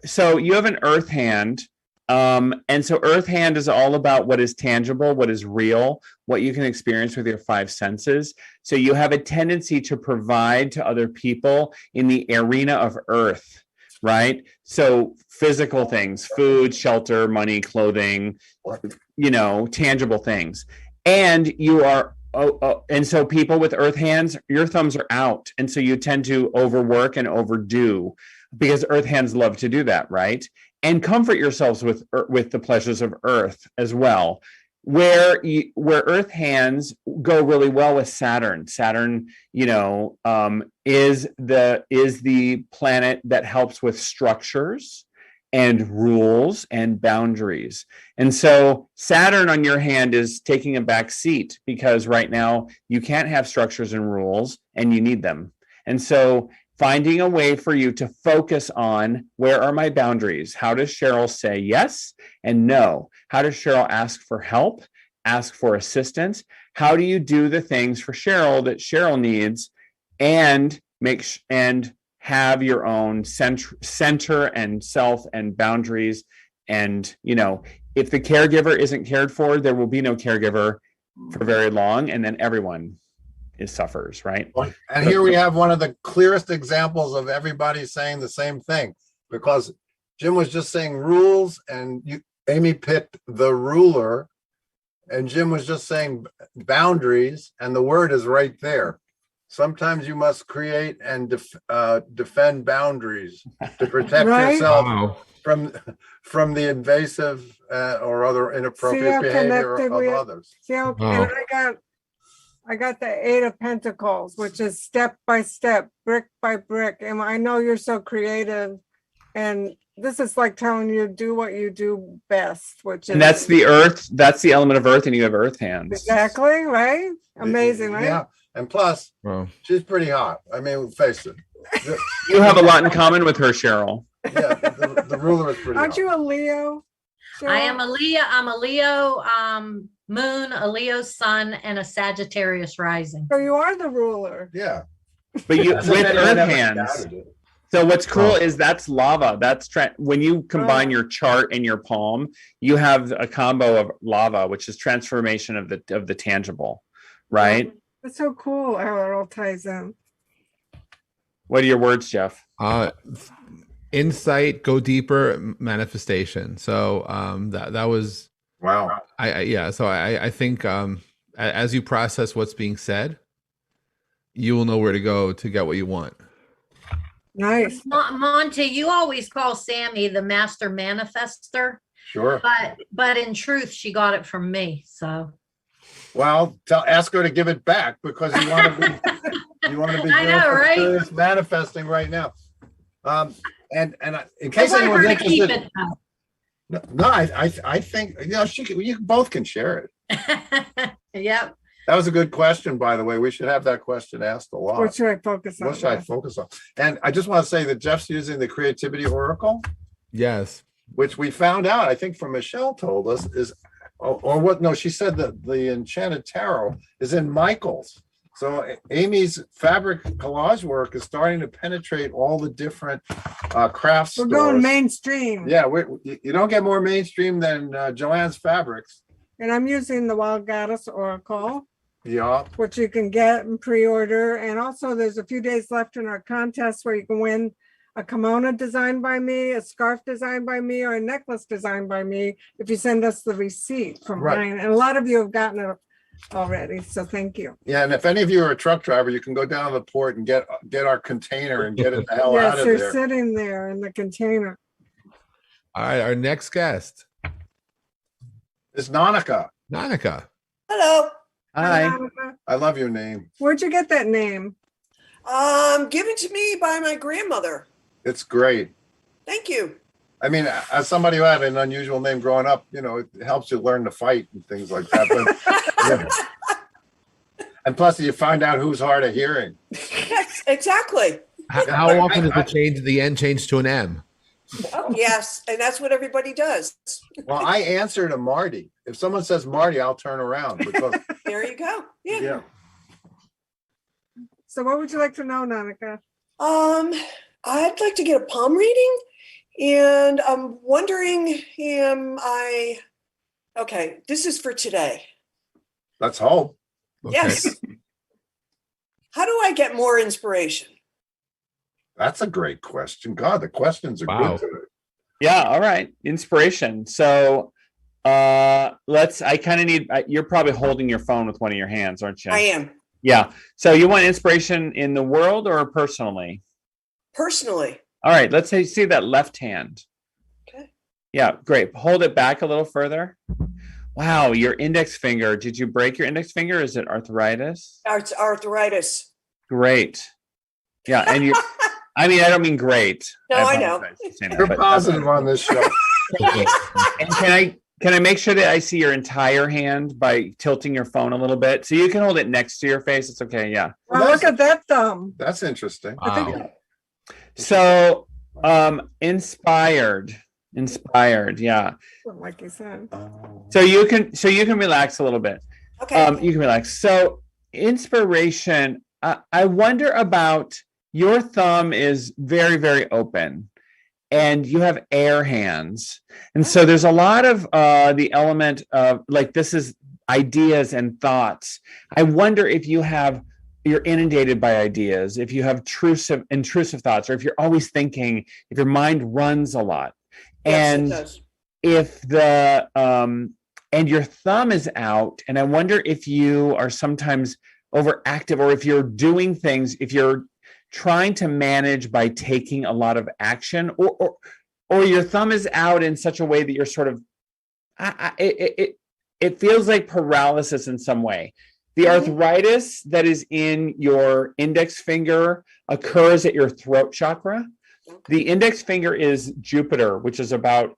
S4: So you have an earth hand. And so earth hand is all about what is tangible, what is real, what you can experience with your five senses. So you have a tendency to provide to other people in the arena of earth, right? So physical things, food, shelter, money, clothing, tangible things. And you are, and so people with earth hands, your thumbs are out. And so you tend to overwork and overdo because earth hands love to do that, right? And comfort yourselves with the pleasures of earth as well. Where earth hands go really well with Saturn. Saturn, is the planet that helps with structures and rules and boundaries. And so Saturn on your hand is taking a back seat because right now you can't have structures and rules and you need them. And so finding a way for you to focus on where are my boundaries? How does Cheryl say yes and no? How does Cheryl ask for help, ask for assistance? How do you do the things for Cheryl that Cheryl needs and and have your own center and self and boundaries? And, if the caregiver isn't cared for, there will be no caregiver for very long. And then everyone suffers, right?
S2: And here we have one of the clearest examples of everybody saying the same thing, because Jim was just saying rules and Amy picked the ruler, and Jim was just saying boundaries, and the word is right there. Sometimes you must create and defend boundaries to protect yourself from the invasive or other inappropriate behavior of others.
S3: See how I got the 8 of Pentacles, which is step by step, brick by brick. And I know you're so creative. And this is like telling you do what you do best, which is.
S4: And that's the earth. That's the element of earth, and you have earth hands.
S3: Exactly, right? Amazing, right?
S2: Yeah. And plus, she's pretty hot. I mean, face it.
S4: You have a lot in common with her, Cheryl.
S2: Yeah, the ruler is pretty
S3: Aren't
S2: hot.
S3: you a Leo?
S10: I am a Leo. I'm a Leo moon, a Leo sun, and a Sagittarius rising.
S3: So you are the ruler.
S2: Yeah.
S4: But you with earth hands. So what's cool is that's lava. That's when you combine your chart and your palm, you have a combo of lava, which is transformation of the tangible, right?
S3: That's so cool how it all ties in.
S4: What are your words, Jeff?
S1: Insight, go deeper, manifestation. So that was
S2: wow.
S1: I think as you process what's being said, you will know where to go to get what you want.
S3: Nice.
S10: Monty, you always call Sammy the master manifester.
S2: Sure.
S10: But in truth, she got it from me. So.
S2: Well, ask her to give it back because you want to be
S10: I know, right?
S2: Manifesting right now. And in case
S10: I want
S2: anyone's
S10: her to keep
S2: interested, I think you both can share it.
S10: Yep.
S2: That was a good question, by the way. We should have that question asked a lot.
S3: What should I focus on?
S2: What should I focus on? And I just want to say that Jeff's using the Creativity Oracle.
S1: Yes.
S2: Which we found out, I think from Michelle told us is, or what? No, she said that the Enchanted Tarot is in Michael's. So Amy's fabric collage work is starting to penetrate all the different crafts.
S3: We're going mainstream.
S2: Yeah, you don't get more mainstream than Joanne's Fabrics.
S3: And I'm using the Wild Goddess Oracle.
S2: Yeah.
S3: Which you can get and pre-order. And also there's a few days left in our contest where you can win a kimono designed by me, a scarf designed by me, or a necklace designed by me if you send us the receipt from mine. And a lot of you have gotten it already, so thank you.
S2: Yeah, and if any of you are a truck driver, you can go down to the port and get our container and get it the hell out of there.
S3: Yes, they're sitting there in the container.
S1: All right, our next guest
S2: is Nanika.
S1: Nanika.
S11: Hello.
S4: Hi.
S2: I love your name.
S3: Where'd you get that name?
S11: Given to me by my grandmother.
S2: It's great.
S11: Thank you.
S2: I mean, as somebody who had an unusual name growing up, it helps you learn to fight and things like that. But, and plus, you find out who's hard of hearing.
S11: Exactly.
S1: How often does the end change to an M?
S11: Oh, yes, and that's what everybody does.
S2: Well, I answer to Marty. If someone says Marty, I'll turn around because,
S11: There you go. Yeah.
S2: yeah.
S3: So what would you like to know, Nanika?
S11: I'd like to get a palm reading, and I'm wondering, okay, this is for today.
S2: Let's hope.
S1: Okay.
S11: Yes. How do I get more inspiration?
S2: That's a great question. God, the questions are
S1: Wow.
S2: good today.
S4: Yeah, all right. Inspiration. So I kind of need you're probably holding your phone with one of your hands, aren't you?
S11: I am,
S4: Yeah. So you want inspiration in the world or personally?
S11: personally.
S4: All right, let's say see that left hand.
S11: Okay.
S4: Yeah, great. Hold it back a little further. Wow, your index finger. Did you break your index finger? Is it arthritis?
S11: It's arthritis.
S4: Great. Yeah, and you I mean, I don't mean great.
S11: No, I know.
S4: apologize for saying that,
S2: You're
S4: but-
S2: positive on this show.
S4: And can I make sure that I see your entire hand by tilting your phone a little bit? So you can hold it next to your face. It's okay. Yeah.
S3: Well, look at that thumb.
S2: That's interesting.
S1: Wow.
S4: So inspired. Yeah.
S3: Like you said.
S4: So you can relax a little bit.
S11: Okay.
S4: You can relax. So inspiration, I wonder about your thumb is very, very open and you have air hands. And so there's a lot of the element of like, this is ideas and thoughts. I wonder if you're inundated by ideas, if you have intrusive thoughts, or if you're always thinking, if your mind runs a lot.
S11: Yes, it
S4: And
S11: does.
S4: if and your thumb is out, and I wonder if you are sometimes overactive, or if you're doing things, if you're trying to manage by taking a lot of action, or your thumb is out in such a way that you're sort of it feels like paralysis in some way. The arthritis that is in your index finger occurs at your throat chakra. The index finger is Jupiter, which is about,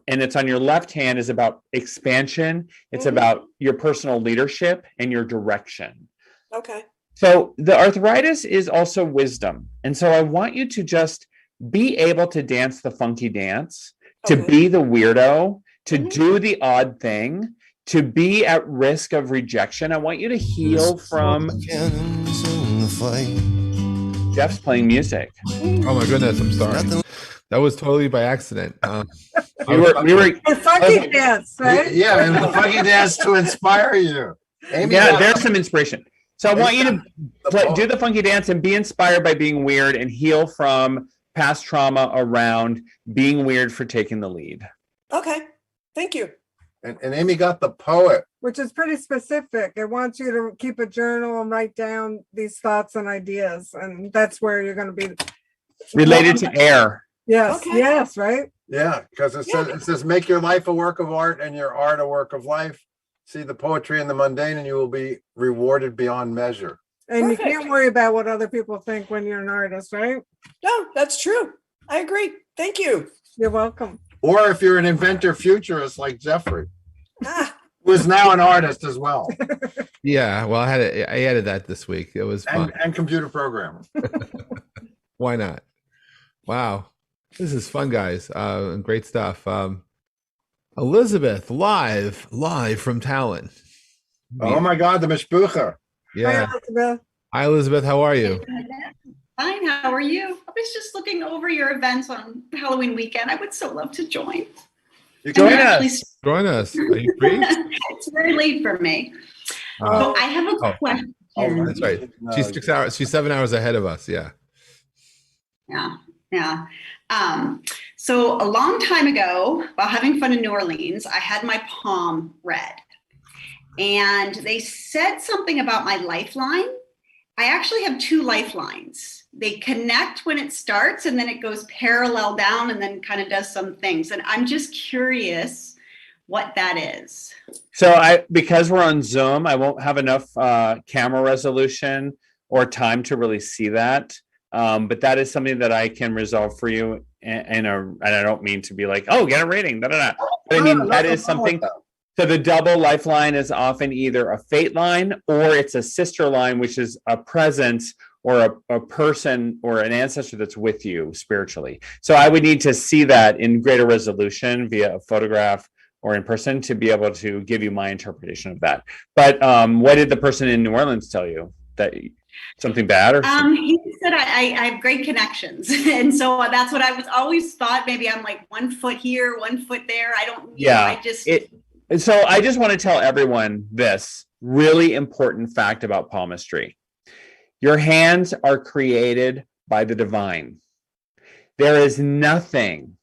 S4: and it's on your left hand, is about expansion. It's about your personal leadership and your direction.
S11: Okay.
S4: So the arthritis is also wisdom. And so I want you to just be able to dance the funky dance, to
S11: Okay.
S4: be the weirdo, to do the odd thing, to be at risk of rejection. I want you to heal from. Jeff's playing music.
S1: Oh my goodness, I'm sorry. That was totally by accident.
S4: We were
S3: The funky dance, right?
S2: Yeah, and the funky dance to inspire you. Amy,
S4: yeah, there's some inspiration. So I want you to
S2: the
S4: do the funky dance and be inspired by being weird and heal from past trauma around being weird for taking the lead.
S11: Okay. Thank you.
S2: and Amy got the poet.
S3: Which is pretty specific. It wants you to keep a journal and write down these thoughts and ideas. And that's where you're going to be.
S4: Related to air.
S3: Yes,
S11: Okay.
S3: yes, right?
S2: Yeah, because it says make your life a work of art and your art a work of life. See the poetry in the mundane and you will be rewarded beyond measure.
S3: And you
S11: Perfect.
S3: can't worry about what other people think when you're an artist, right?
S11: No, that's true. I agree. Thank you.
S3: You're welcome.
S2: Or if you're an inventor futurist like Jeffrey,
S11: Ah,
S2: who is now an artist as well,
S1: Yeah, well, I added that this week. It was fun.
S2: and computer programmer.
S1: Why not? Wow, this is fun, guys. Great stuff. Elizabeth, live from Talon.
S2: Oh my God, the Mishpucha.
S1: Yeah.
S3: Hi, Elizabeth.
S1: Hi, Elizabeth. How are you?
S12: Fine, how are you? I was just looking over your events on Halloween weekend. I would so love to join.
S2: You
S4: Join
S2: can
S4: us.
S1: Join us. Are you free?
S12: It's very late for me.
S1: Uh,
S12: So I have a
S1: oh.
S12: question.
S2: Oh,
S1: That's right.
S2: No,
S1: She's 6 hours. She's 7 hours ahead of us. Yeah.
S12: Yeah. So a long time ago, while having fun in New Orleans, I had my palm read. And they said something about my lifeline. I actually have 2 lifelines. They connect when it starts and then it goes parallel down and then kind of does some things. And I'm just curious what that is.
S4: So because we're on Zoom, I won't have enough camera resolution or time to really see that. But that is something that I can resolve for you. And I don't mean to be like, oh, get a rating. Da, da, da. But I mean, that is something. So the double lifeline is often either a fate line or it's a sister line, which is a presence or a person or an ancestor that's with you spiritually. So I would need to see that in greater resolution via a photograph or in person to be able to give you my interpretation of that. But what did the person in New Orleans tell you? That something bad or
S12: he said I have great connections. And so that's what I was always thought. Maybe I'm like 1 foot here, 1 foot there. I don't, I just.
S4: So I just want to tell everyone this really important fact about palmistry. Your hands are created by the divine. There is nothing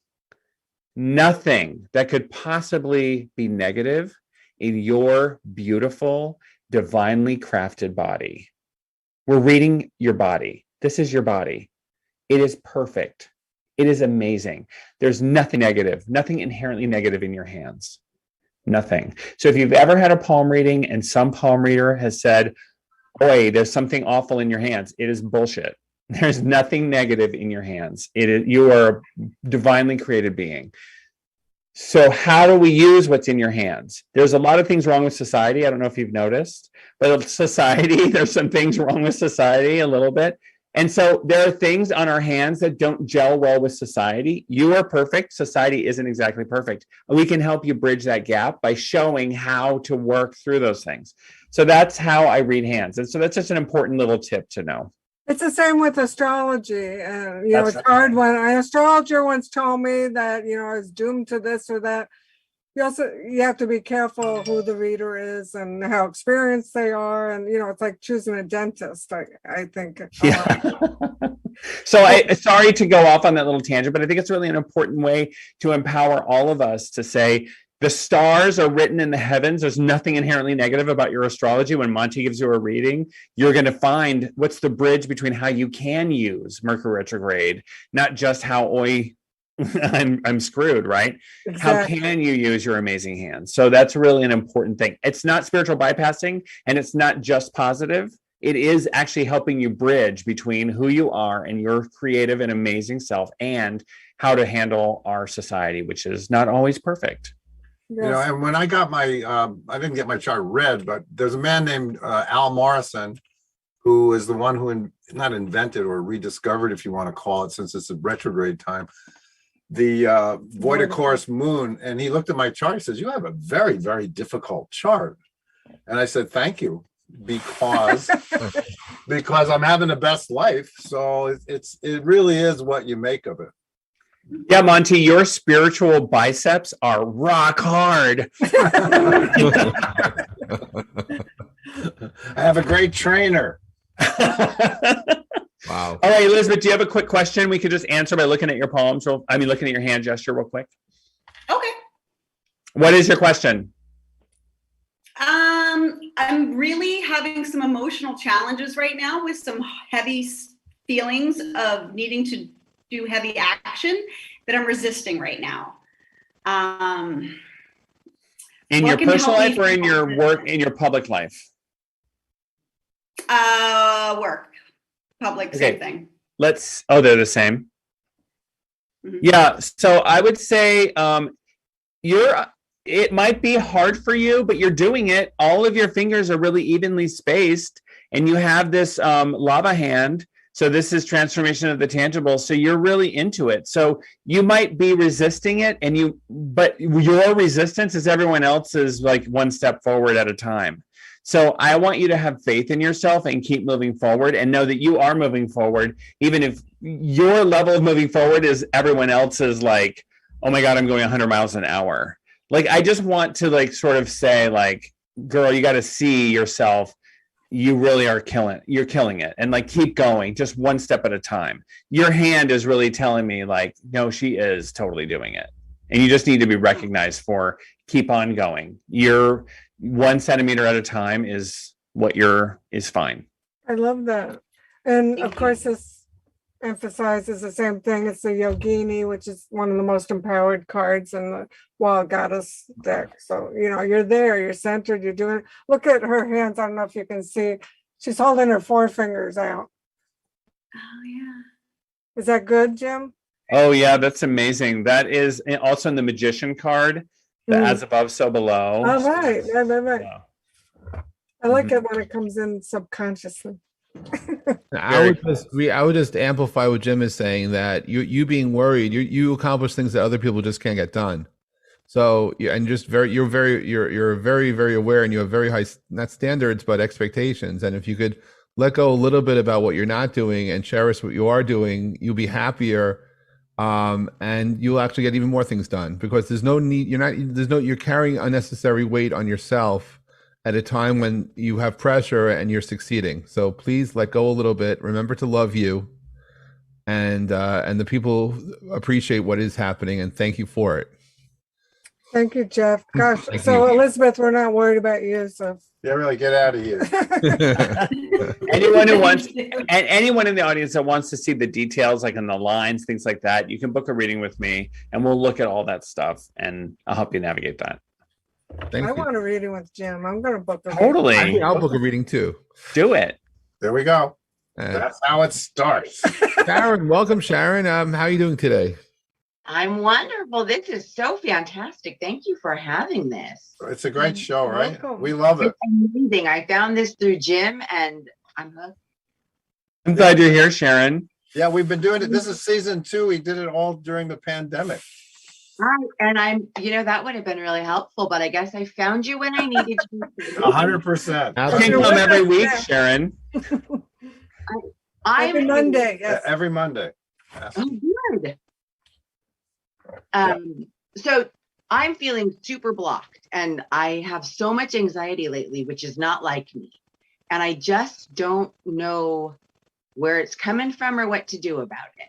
S4: that could possibly be negative in your beautiful, divinely crafted body. We're reading your body. This is your body. It is perfect. It is amazing. There's nothing negative, nothing inherently negative in your hands. Nothing. So if you've ever had a palm reading and some palm reader has said, "Boy, there's something awful in your hands," it is bullshit. There's nothing negative in your hands. You are a divinely created being. So how do we use what's in your hands? There's a lot of things wrong with society. I don't know if you've noticed, but society, there's some things wrong with society a little bit. And so there are things on our hands that don't gel well with society. You are perfect. Society isn't exactly perfect. We can help you bridge that gap by showing how to work through those things. So that's how I read hands. And so that's just an important little tip to know.
S3: It's the same with astrology. It's hard when an astrologer once told me that, I was doomed to this or that. You have to be careful who the reader is and how experienced they are. And, it's like choosing a dentist, I think.
S4: Yeah. So sorry to go off on that little tangent, but I think it's really an important way to empower all of us to say, the stars are written in the heavens. There's nothing inherently negative about your astrology. When Monty gives you a reading, you're going to find what's the bridge between how you can use Mercury retrograde, not just how I'm screwed, right? Exactly. How can you use your amazing hands? So that's really an important thing. It's not spiritual bypassing, and it's not just positive. It is actually helping you bridge between who you are and your creative and amazing self and how to handle our society, which is not always perfect.
S3: Yes.
S2: And when I got my, I didn't get my chart read, but there's a man named Al Morrison, who is the one who not invented or rediscovered, if you want to call it, since it's a retrograde time, the Voidichorus moon. And he looked at my chart. He says, "You have a very, very difficult chart." And I said, "Thank you, because I'm having the best life." So it really is what you make of it.
S4: Yeah, Monty, your spiritual biceps are rock hard.
S2: I have a great trainer.
S1: Wow.
S4: All right, Elizabeth, do you have a quick question we could just answer by looking at your palms? Looking at your hand gesture real quick.
S12: Okay.
S4: What is your question?
S12: I'm really having some emotional challenges right now with some heavy feelings of needing to do heavy action that I'm resisting right now.
S4: In your personal life or in your work, in your public life?
S12: Work, public, same thing.
S4: They're the same. Mm-hmm. Yeah. So I would say it might be hard for you, but you're doing it. All of your fingers are really evenly spaced, and you have this lava hand. So this is transformation of the tangible. So you're really into it. So you might be resisting it, but your resistance is everyone else's, like one step forward at a time. So I want you to have faith in yourself and keep moving forward, and know that you are moving forward, even if your level of moving forward is everyone else's, like, "Oh my God, I'm going 100 miles an hour." Like, I just want to sort of say, girl, you got to see yourself. You really are you're killing it, and keep going, just one step at a time. Your hand is really telling me no, she is totally doing it. And you just need to be recognized for keep on going. You're 1 centimeter at a time is fine.
S3: I love that. And of course, this emphasizes the same thing. It's the Yogini, which is one of the most empowered cards in the Wild Goddess deck. So, you're there, you're centered, you're doing it. Look at her hands. I don't know if you can see. She's holding her forefingers out.
S12: Oh, yeah.
S3: Is that good, Jim?
S4: Oh, yeah, that's amazing. That is also in the Magician card, the as above, so below.
S3: All right. Right.
S4: Yeah.
S3: I like it when it comes in subconsciously.
S1: I would just amplify what Jim is saying, that you being worried, you accomplish things that other people just can't get done. So and just you're very aware, and you have very high, not standards but expectations. And if you could let go a little bit about what you're not doing and cherish what you are doing, you'll be happier, and you'll actually get even more things done, because there's no need. You're carrying unnecessary weight on yourself at a time when you have pressure and you're succeeding. So please let go a little bit. Remember to love you, and the people appreciate what is happening, and thank you for it.
S3: Thank you, Jeff. Gosh,
S1: Thank
S3: so
S1: you.
S3: Elizabeth, we're not worried about you, so.
S2: Yeah, really, get out of here.
S4: Anyone who wants, and anyone in the audience that wants to see the details, like in the lines, things like that, you can book a reading with me, and we'll look at all that stuff, and I'll help you navigate that.
S1: Thank
S3: I
S1: you.
S3: want a reading with Jim. I'm gonna book a reading.
S4: Totally,
S1: I'll book a reading too.
S4: do it.
S2: There we go.
S1: Uh,
S2: That's how it starts.
S1: Sharon, welcome, Sharon. How are you doing today?
S13: I'm wonderful. This is so fantastic. Thank you for having this.
S2: It's a great show, right?
S3: Welcome.
S2: We love it.
S13: It's amazing. I found this through Jim and I'm hooked.
S4: I'm glad you're here, Sharon.
S2: Yeah, we've been doing it. This is season 2. We did it all during the pandemic.
S13: Right. And that would have been really helpful, but I guess I found you when I needed you.
S2: 100%.
S4: You can come every week, Sharon.
S3: Every Monday, yes.
S2: Every Monday. Yes.
S13: Oh, good. So I'm feeling super blocked, and I have so much anxiety lately, which is not like me. And I just don't know where it's coming from or what to do about it.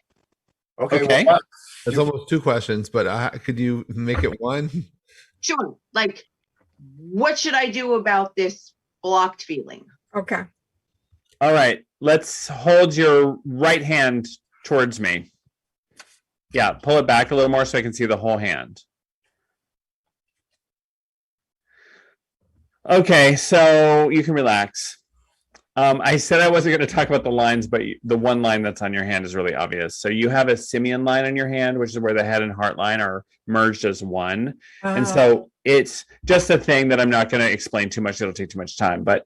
S2: Okay.
S4: Well,
S1: That's almost 2 questions, but could you make it 1?
S13: Sure. Like, what should I do about this blocked feeling?
S3: Okay.
S4: all right, let's hold your right hand towards me. Yeah, pull it back a little more so I can see the whole hand. Okay, so you can relax. I said I wasn't going to talk about the lines, but the one line that's on your hand is really obvious. So you have a simian line on your hand, which is where the head and heart line are merged as one.
S3: Oh.
S4: And so it's just a thing that I'm not going to explain too much. It'll take too much time. But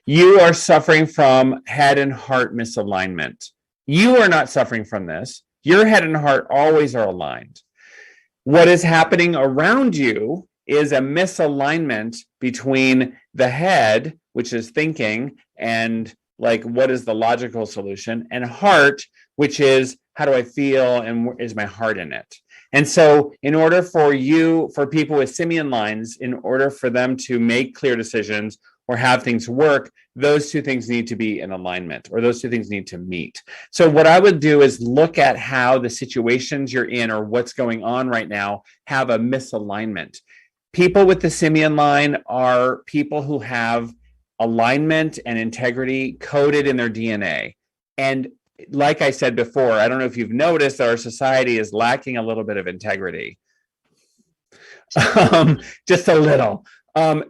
S4: you are suffering from head and heart misalignment. You are not suffering from this. Your head and heart always are aligned. What is happening around you is a misalignment between the head, which is thinking, and like, what is the logical solution, and heart, which is, how do I feel, and is my heart in it? And so in order for people with simian lines, in order for them to make clear decisions or have things work, those two things need to be in alignment, or those two things need to meet. So what I would do is look at how the situations you're in or what's going on right now have a misalignment. People with the simian line are people who have alignment and integrity coded in their DNA. And like I said before, I don't know if you've noticed that our society is lacking a little bit of integrity. Just a little.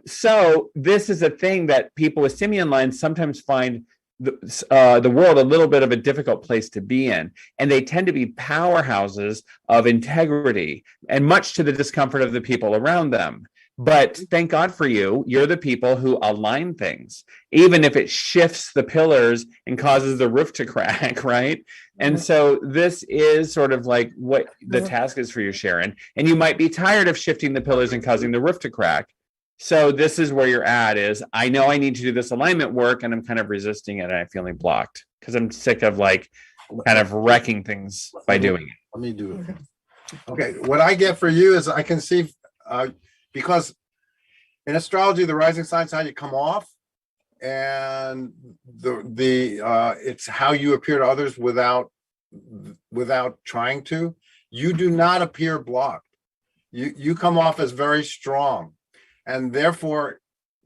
S4: So this is a thing that people with simian lines sometimes find the world a little bit of a difficult place to be in. And they tend to be powerhouses of integrity, and much to the discomfort of the people around them. But thank God for you, you're the people who align things, even if it shifts the pillars and causes the roof to crack, right? And so this is sort of like what the task is for you, Sharon. And you might be tired of shifting the pillars and causing the roof to crack. So this is where you're at, is I know I need to do this alignment work, and I'm kind of resisting it, and I'm feeling blocked because I'm sick of like kind of wrecking things by doing it.
S2: Let me do it. Okay, what I get for you is I can see, because in astrology, the rising signs how you come off, and it's how you appear to others without trying to. You do not appear blocked. You come off as very strong. And therefore,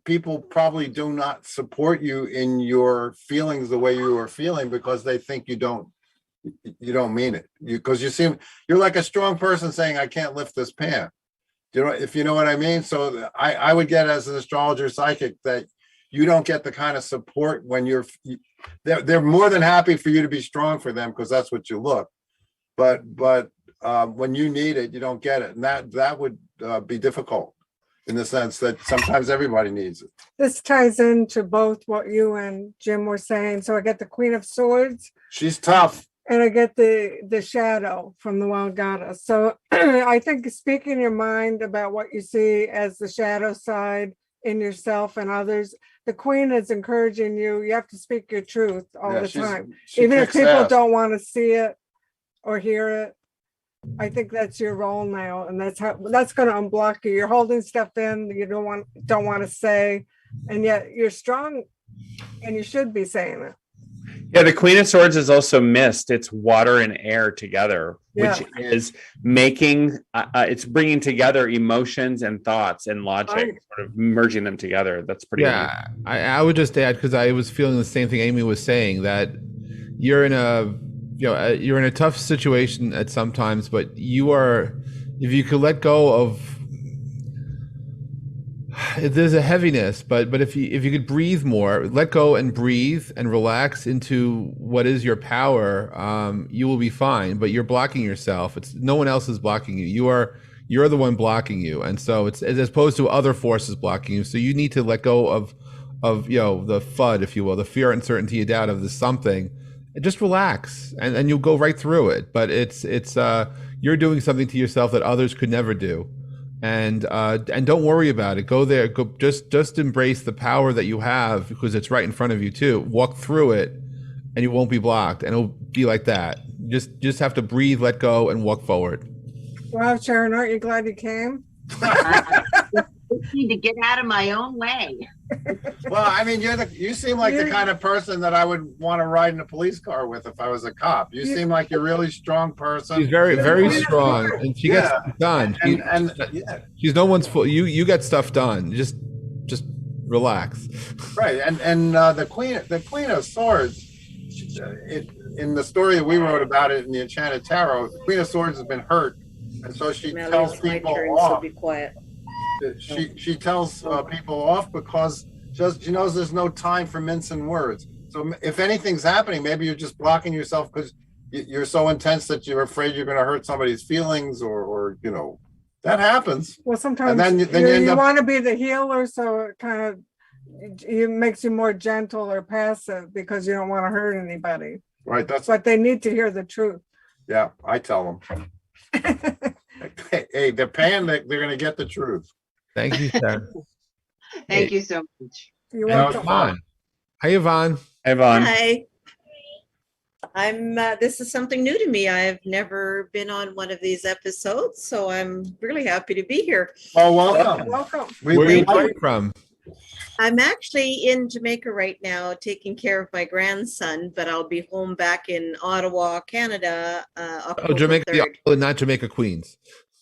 S2: people probably do not support you in your feelings the way you are feeling, because they think you don't mean it. Because you're like a strong person saying, I can't lift this pan. You know, if you know what I mean? So I would get, as an astrologer psychic, that you don't get the kind of support when they're more than happy for you to be strong for them, because that's what you look. But when you need it, you don't get it. And that would be difficult. in the sense that sometimes everybody needs it.
S3: This ties into both what you and Jim were saying. So I get the Queen of Swords
S2: She's tough.
S3: and I get the shadow from the Wild Goddess. So I think speaking your mind about what you see as the shadow side in yourself and others, the Queen is encouraging you. You have to speak your truth all
S2: Yeah,
S3: the
S2: she's-
S3: time.
S2: she
S3: Even if
S2: kicks
S3: people
S2: ass.
S3: don't want to see it or hear it. I think that's your role now, and that's going to unblock you. You're holding stuff in that you don't want to say, and yet you're strong, and you should be saying it.
S4: Yeah, the Queen of Swords is also mist. It's water and air together, which is making, it's bringing together emotions and thoughts and logic,
S3: Right.
S4: sort of merging them together. That's pretty.
S1: Yeah, I would just add, because I was feeling the same thing Amy was saying, that you're in a you're in a tough situation at sometimes, but if you could let go of, there's a heaviness, but if you could breathe more, let go and breathe and relax into what is your power, you will be fine. But you're blocking yourself. It's no one else is blocking you. You're the one blocking you, and so it's as opposed to other forces blocking you. So you need to let go of the FUD, if you will, the fear, uncertainty, and doubt of the something. Just relax, and you'll go right through it. But it's you're doing something to yourself that others could never do, and don't worry about it. Go there. Go just embrace the power that you have, because it's right in front of you too. Walk through it, and you won't be blocked, and it'll be like that. Just have to breathe, let go, and walk forward.
S3: Wow, Sharon, aren't you glad you came?
S13: Need to get out of my own way.
S2: Well, I mean, you seem like the kind of person that I would want to ride in a police car with if I was a cop. You seem like you're a really strong person.
S1: She's very, very strong, and she gets
S2: Yeah.
S1: stuff done.
S2: Yeah.
S1: She's no one's fault. You get stuff done. Just relax.
S2: Right, and the Queen of Swords, in the story that we wrote about it in the Enchanted Tarot, the Queen of Swords has been hurt, and so she tells people off.
S14: Be quiet.
S2: She tells people off because she knows there's no time for mincing words. So if anything's happening, maybe you're just blocking yourself because you're so intense that you're afraid you're going to hurt somebody's feelings, or that happens.
S3: Well, sometimes
S2: And then you end
S3: you
S2: up-
S3: want to be the healer, so it kind of it makes you more gentle or passive because you don't want to hurt anybody.
S2: Right.
S3: But they need to hear the truth.
S2: Yeah, I tell them. Hey, they're paying. They're going to get the truth.
S1: Thank you, Sarah.
S13: Thank you so much.
S3: You're
S1: And
S3: welcome.
S1: Yvonne. Hi, Yvonne.
S14: Hi. I'm this is something new to me. I've never been on one of these episodes, so I'm really happy to be here.
S2: Oh, welcome.
S3: Welcome.
S1: Where are you calling from?
S14: I'm actually in Jamaica right now taking care of my grandson, but I'll be home back in Ottawa, Canada, October
S1: Oh, Jamaica,
S14: 3rd.
S1: not Jamaica, Queens.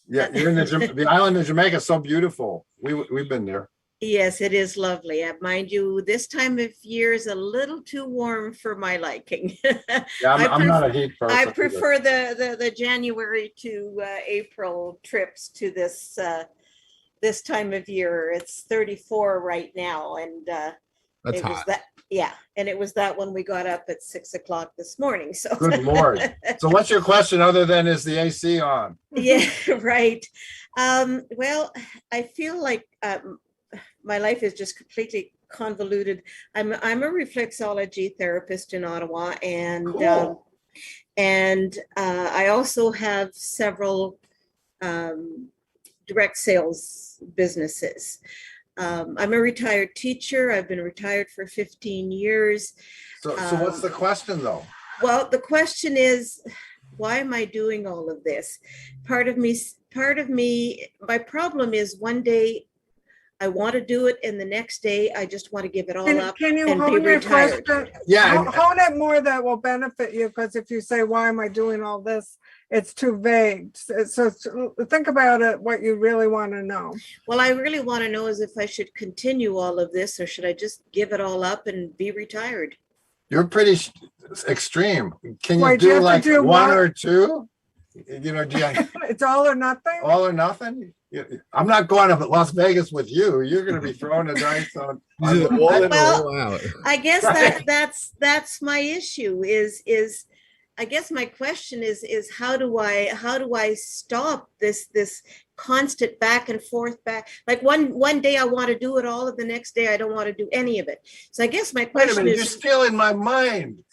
S2: Yeah, you're in the island of Jamaica. Is so beautiful. We've been there.
S14: Yes, it is lovely. Mind you, this time of year is a little too warm for my liking.
S2: Yeah, I'm not a heat person.
S14: I
S2: either.
S14: prefer the January to April trips to this this time of year. It's 34 right now, and
S1: That's
S14: it was
S1: hot.
S14: that. Yeah, and it was that when we got up at 6 o'clock this morning. So
S2: Good Lord. So what's your question other than is the AC on?
S14: yeah, right. Well, I feel like my life is just completely convoluted. I'm a reflexology therapist in Ottawa, and
S2: Cool.
S14: I also have several direct sales businesses. I'm a retired teacher. I've been retired for 15 years.
S2: So what's the question though?
S14: Well, the question is, why am I doing all of this? Part of me, my problem is one day I want to do it, and the next day I just want to give it all up
S3: Can you
S14: and be
S3: hone your
S14: retired.
S3: question?
S2: Yeah.
S3: Hone it more that will benefit you, because if you say, why am I doing all this? It's too vague. So think about it, what you really want to know.
S14: Well, I really want to know is if I should continue all of this, or should I just give it all up and be retired?
S2: You're pretty extreme. Can you
S3: Why, do you
S2: do
S3: have to
S2: like
S3: do
S2: one
S3: what?
S2: or two? Do you
S3: It's all or nothing?
S2: all or nothing? I'm not going to Las Vegas with you. You're going to be throwing the dice on.
S1: This is all in or
S14: Well,
S1: all out.
S14: I guess
S2: Right.
S14: that's my issue is I guess my question is how do I stop this constant back and forth back. Like one day I want to do it all, and the next day I don't want to do any of it. So I guess my
S2: Wait a
S14: question
S2: minute, you're
S14: is,
S2: stealing my mind.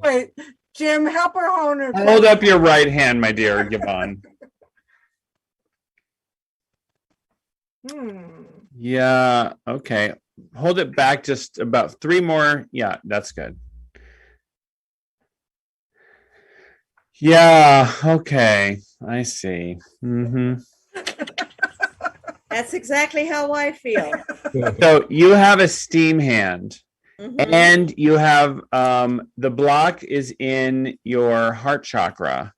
S3: Wait, Jim, help her hone her.
S4: Hold up your right hand, my dear Yvonne. Yeah, okay. Hold it back just about 3 more. Yeah, that's good. Yeah, okay. I see.
S14: that's exactly how I feel.
S4: So you have a steam hand.
S14: Mhm.
S4: And you have the block is in your heart chakra.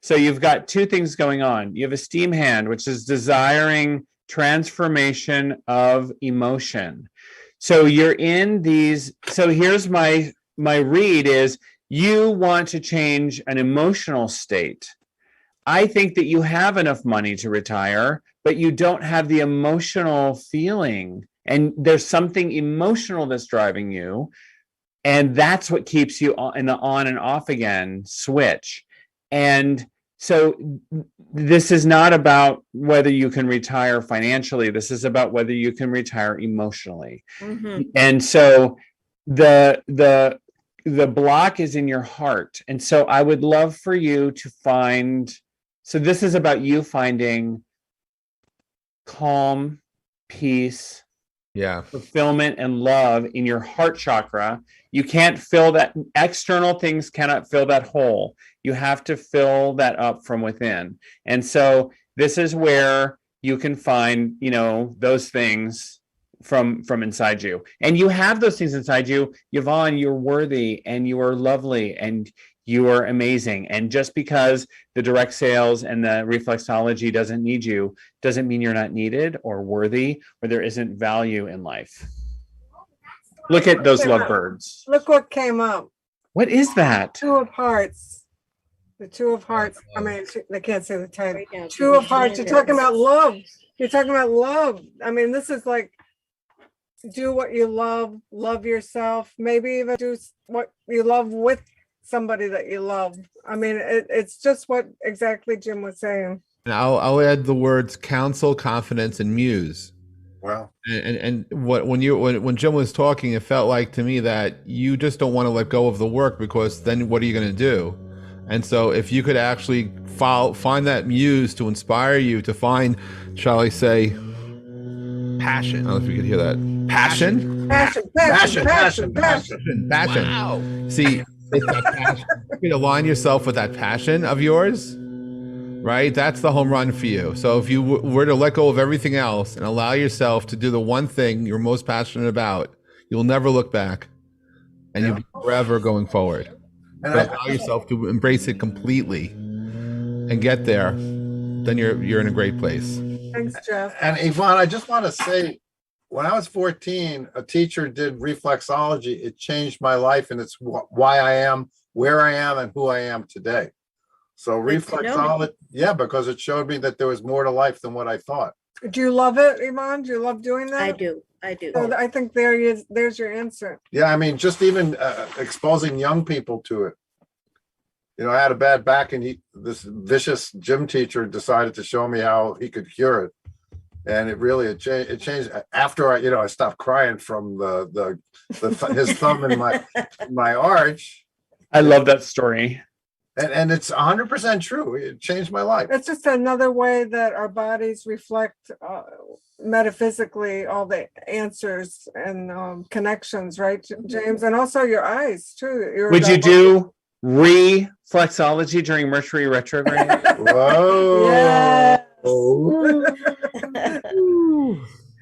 S4: So you've got 2 things going on. You have a steam hand, which is desiring transformation of emotion. So you're in these. So here's my read is you want to change an emotional state. I think that you have enough money to retire, but you don't have the emotional feeling. And there's something emotional that's driving you. And that's what keeps you in the on and off again switch. And so this is not about whether you can retire financially. This is about whether you can retire emotionally.
S14: Mhm.
S4: And so the block is in your heart. And so I would love for you to find, so this is about you finding calm, peace, fulfillment, and love in your heart chakra. You can't fill that, external things cannot fill that hole. You have to fill that up from within. And so this is where you can find, those things from inside you. And you have those things inside you. Yvonne, you're worthy and you are lovely and you are amazing. And just because the direct sales and the reflexology doesn't need you, doesn't mean you're not needed or worthy or there isn't value in life. Look at those lovebirds.
S3: Look what came up.
S4: What is that?
S3: 2 of Hearts. The 2 of Hearts. I mean, they can't say the title. 2 of Hearts. You're talking about love. You're talking about love. I mean, this is like, do what you love yourself, maybe even do what you love with somebody that you love. I mean, it's just what exactly Jim was saying.
S1: And I'll add the words counsel, confidence, and muse.
S2: Wow.
S1: And when Jim was talking, it felt like to me that you just don't want to let go of the work, because then what are you going to do? And so if you could actually find that muse to inspire you to find, shall I say, passion. I don't know if you could hear that. Passion. Wow. See, it's that passion. You align yourself with that passion of yours, right? That's the home run for you. So if you were to let go of everything else and allow yourself to do the one thing you're most passionate about, you'll never look back, and you'll be forever going forward.
S2: And
S1: But allow yourself to embrace it completely and get there, then you're in a great place.
S3: Thanks, Jeff.
S2: And Yvonne, I just want to say, when I was 14, a teacher did reflexology. It changed my life, and it's why I am where I am and who I am today. So reflexology, yeah, because it showed me that there was more to life than what I thought.
S3: Do you love it, Yvonne? Do you love doing that?
S14: I do.
S3: So I think there's your answer.
S2: Yeah, I mean, just even exposing young people to it. I had a bad back, and this vicious gym teacher decided to show me how he could cure it. And it changed after I stopped crying from his thumb in my arch.
S4: I love that story.
S2: And it's 100% true. It changed my life.
S3: It's just another way that our bodies reflect metaphysically all the answers and connections, right, James? And also your eyes too.
S4: Would you do reflexology during Mercury retrograde?
S2: Whoa.
S3: Yes.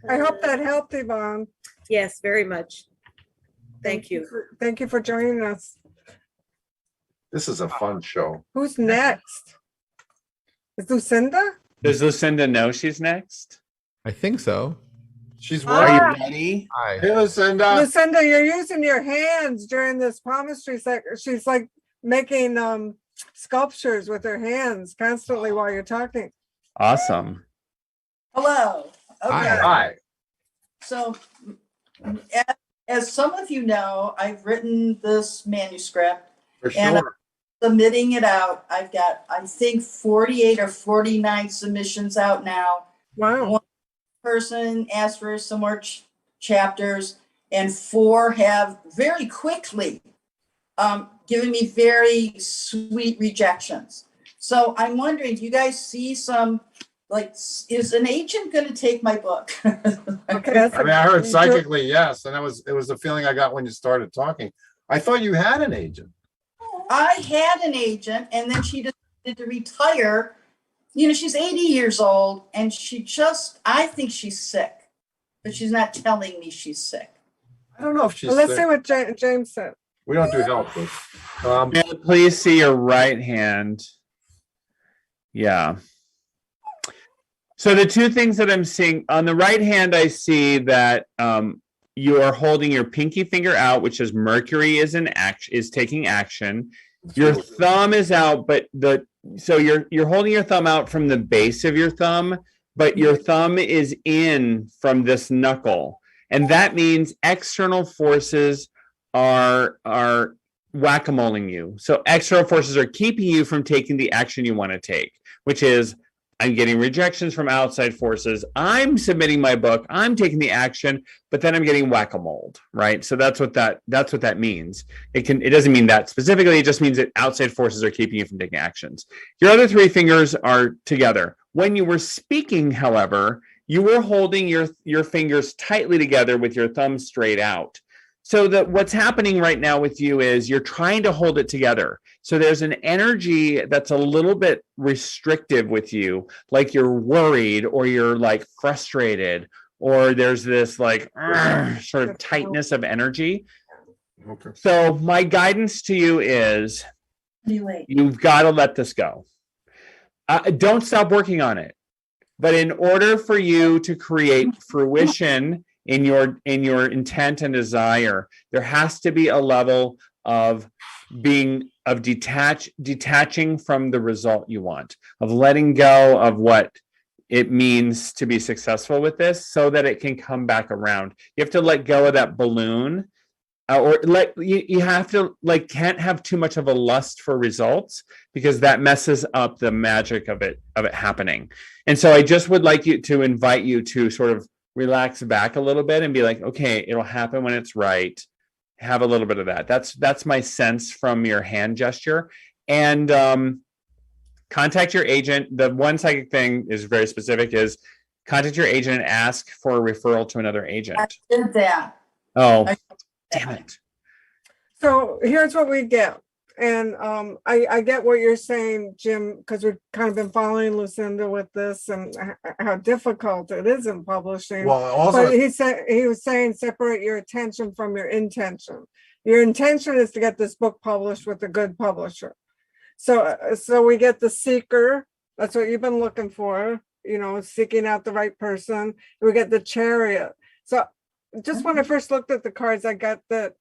S3: I hope that helped, Yvonne.
S14: Yes, very much. Thank you.
S3: Thank you for joining us.
S2: This is a fun show.
S3: Who's next? Is Lucinda?
S4: Does Lucinda know she's next?
S1: I think so.
S2: She's
S4: Are you ready?
S1: Hi.
S2: Hey, Lucinda.
S3: Lucinda, you're using your hands during this palmistry sector. She's like making sculptures with her hands constantly while you're talking.
S4: Awesome.
S15: Hello. Okay.
S2: Hi.
S15: So, as some of you know, I've written this manuscript.
S2: For
S15: and
S2: sure.
S15: submitting it out. I've got, I think, 48 or 49 submissions out now.
S3: Wow.
S15: One person asked for some more chapters, and 4 have very quickly given me very sweet rejections. So I'm wondering, do you guys see some, like, is an agent going to take my book?
S3: Okay, that's
S2: I mean, I heard psychically, yes, and it was the feeling I got when you started talking. I thought you had an agent.
S15: I had an agent, and then she decided to retire. You know, she's 80 years old, and I think she's sick, but she's not telling me she's sick.
S2: I don't know if she's
S3: Well, let's
S2: sick.
S3: see what James said.
S2: We don't do health.
S4: May I please see your right hand. Yeah. So the two things that I'm seeing on the right hand, I see that you are holding your pinky finger out, which is Mercury is taking action. Your thumb is out, but so you're holding your thumb out from the base of your thumb, but your thumb is in from this knuckle, and that means external forces are whack-a-moling you. So external forces are keeping you from taking the action you want to take, which is, I'm getting rejections from outside forces. I'm submitting my book. I'm taking the action, but then I'm getting whack-a-moled, right? So that's what that means. It doesn't mean that specifically. It just means that outside forces are keeping you from taking actions. Your other 3 fingers are together. When you were speaking, however, you were holding your fingers tightly together with your thumb straight out. So that what's happening right now with you is you're trying to hold it together. So there's an energy that's a little bit restrictive with you, like you're worried or you're like frustrated, or there's this like sort of tightness of energy.
S2: Okay.
S4: So my guidance to you is you've got to let this go. Don't stop working on it. But in order for you to create fruition in your intent and desire, there has to be a level of detaching from the result you want, of letting go of what it means to be successful with this, so that it can come back around. You have to let go of that balloon, you have to can't have too much of a lust for results, because that messes up the magic of it happening. And so I just would like to invite you to sort of relax back a little bit and be like, okay, it'll happen when it's right. Have a little bit of that. That's my sense from your hand gesture. And contact your agent. The one psychic thing is very specific, is contact your agent and ask for a referral to another agent.
S15: I did that.
S4: Oh, damn it.
S3: So here's what we get. And I get what you're saying, Jim, because we've kind of been following Lucinda with this and how difficult it is in publishing.
S2: Well, also,
S3: but he was saying separate your attention from your intention. Your intention is to get this book published with a good publisher. So we get the seeker. That's what you've been looking for, seeking out the right person. We get the Chariot. So just when I first looked at the cards, I got that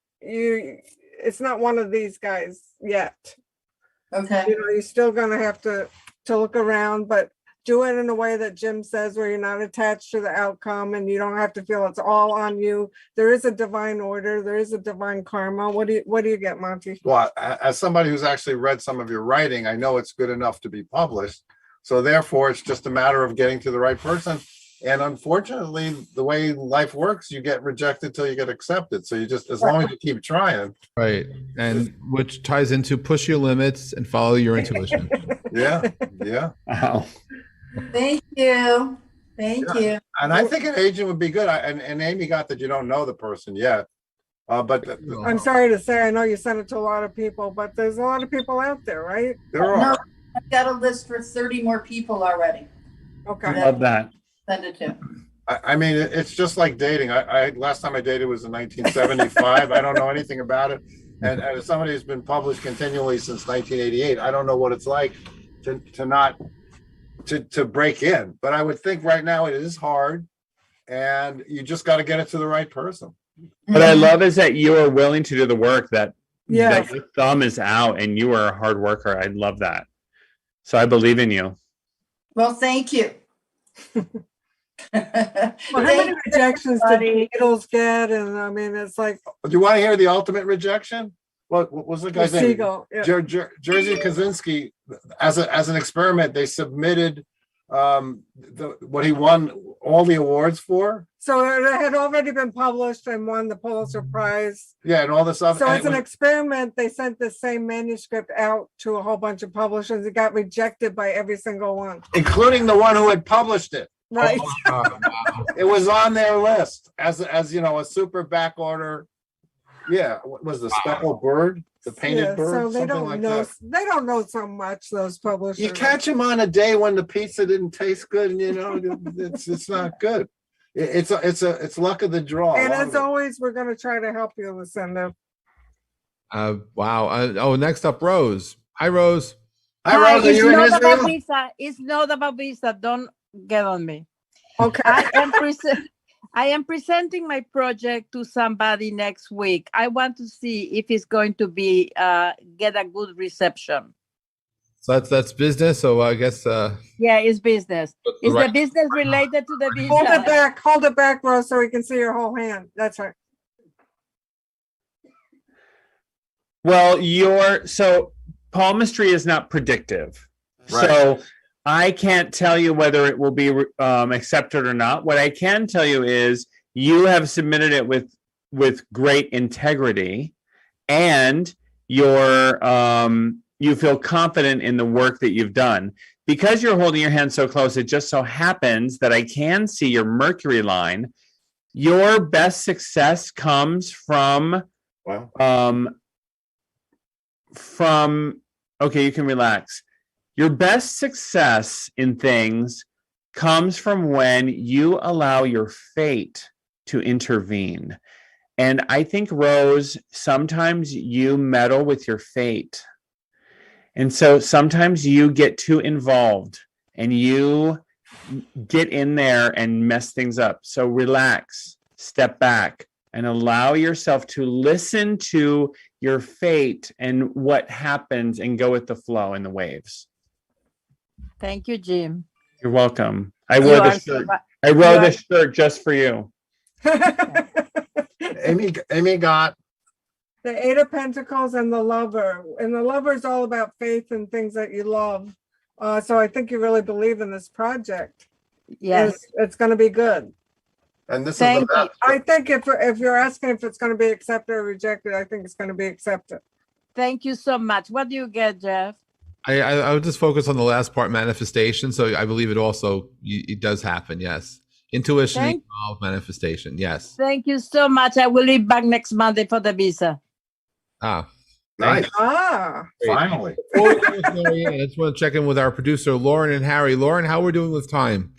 S3: it's not one of these guys yet.
S15: Okay.
S3: You're still going to have to look around, but do it in a way that Jim says, where you're not attached to the outcome and you don't have to feel it's all on you. There is a divine order. There is a divine karma. What do you get, Monty?
S2: well, as somebody who's actually read some of your writing, I know it's good enough to be published. So therefore, it's just a matter of getting to the right person. And unfortunately, the way life works, you get rejected till you get accepted. So you just, as long as you keep trying.
S1: Right. And which ties into push your limits and follow your intuition.
S2: Yeah. Yeah.
S4: Wow.
S15: Thank you. Thank you.
S2: And I think an agent would be good. And Amy got that you don't know the person yet. But
S3: I'm sorry to say, I know you sent it to a lot of people, but there's a lot of people out there, right?
S2: there are.
S15: No, I've got a list for 30 more people already.
S3: Okay.
S4: Love that.
S15: Send it to.
S2: I mean, it's just like dating. I last time I dated was in 1975. I don't know anything about it. And as somebody who's been published continually since 1988, I don't know what it's like to break in. But I would think right now it is hard, and you just got to get it to the right person.
S4: What I love is that you are willing to do the work, that
S3: Yes.
S4: your thumb is out and you are a hard worker. I love that. So I believe in you.
S15: Well, thank you.
S3: Well, how many rejections did the Beatles get? And I mean, it's like,
S2: Do you want to hear the ultimate rejection? what was the guy's name?
S3: Siegel, yeah.
S2: Jerzy Kaczynski, as an experiment, they submitted what he won all the awards for.
S3: So it had already been published and won the Pulitzer Prize.
S2: Yeah, and all this stuff.
S3: So
S2: and
S3: as an experiment, they sent the same manuscript out to a whole bunch of publishers. It got rejected by every single one.
S2: including the one who had published it.
S3: Right.
S2: It was on their list as you know, a super back order. Yeah, what was the speckled bird, the painted
S3: Yeah,
S2: bird,
S3: so they
S2: something
S3: don't
S2: like
S3: know.
S2: that.
S3: They don't know so much. Those publishers.
S2: You catch them on a day when the pizza didn't taste good, and you know it's not good. It's luck of the draw.
S3: And
S2: a lot
S3: as
S2: of it.
S3: always, we're going to try to help you, Lucinda.
S1: Wow. Next up, Rose. Hi, Rose.
S2: Hi, Rose. Are
S16: It's
S2: you in
S16: not
S2: Israel?
S16: about visa. It's not about visa. Don't get on me.
S3: Okay.
S16: I am presenting my project to somebody next week. I want to see if it's going to be get a good reception.
S1: So that's business. So I guess
S16: Yeah, it's business. Is
S1: right-
S16: the business related to the visa?
S3: Hold it back, Rose, so we can see your whole hand. That's right.
S4: Well, so palmistry is not predictive.
S2: Right.
S4: So I can't tell you whether it will be accepted or not. What I can tell you is you have submitted it with great integrity, and you feel confident in the work that you've done. Because you're holding your hand so close, it just so happens that I can see your Mercury line. Your best success comes from okay, you can relax. Your best success in things comes from when you allow your fate to intervene. And I think, Rose, sometimes you meddle with your fate. And so sometimes you get too involved and you get in there and mess things up. So relax, step back, and allow yourself to listen to your fate and what happens and go with the flow and the waves.
S16: Thank you, Jim.
S4: You're welcome. I wore this shirt. I wore this shirt just for you.
S2: Amy got
S3: The Eight of Pentacles and the Lover. And the Lover is all about faith and things that you love. So I think you really believe in this project.
S16: Yes.
S3: It's going to be good.
S2: And this
S16: Thank
S2: is the map.
S3: I think if you're asking if it's going to be accepted or rejected, I think it's going to be accepted.
S16: Thank you so much. What do you get, Jeff?
S1: I would just focus on the last part, manifestation. So I believe it also it does happen. Yes, intuition equals manifestation. Yes.
S16: Thank you so much. I will be back next Monday for the visa.
S1: Ah,
S2: Nice.
S3: Ah,
S2: Finally.
S1: Before we go with Marianne, I just want to check in with our producer Lauren and Harry. Lauren, how we're doing with time?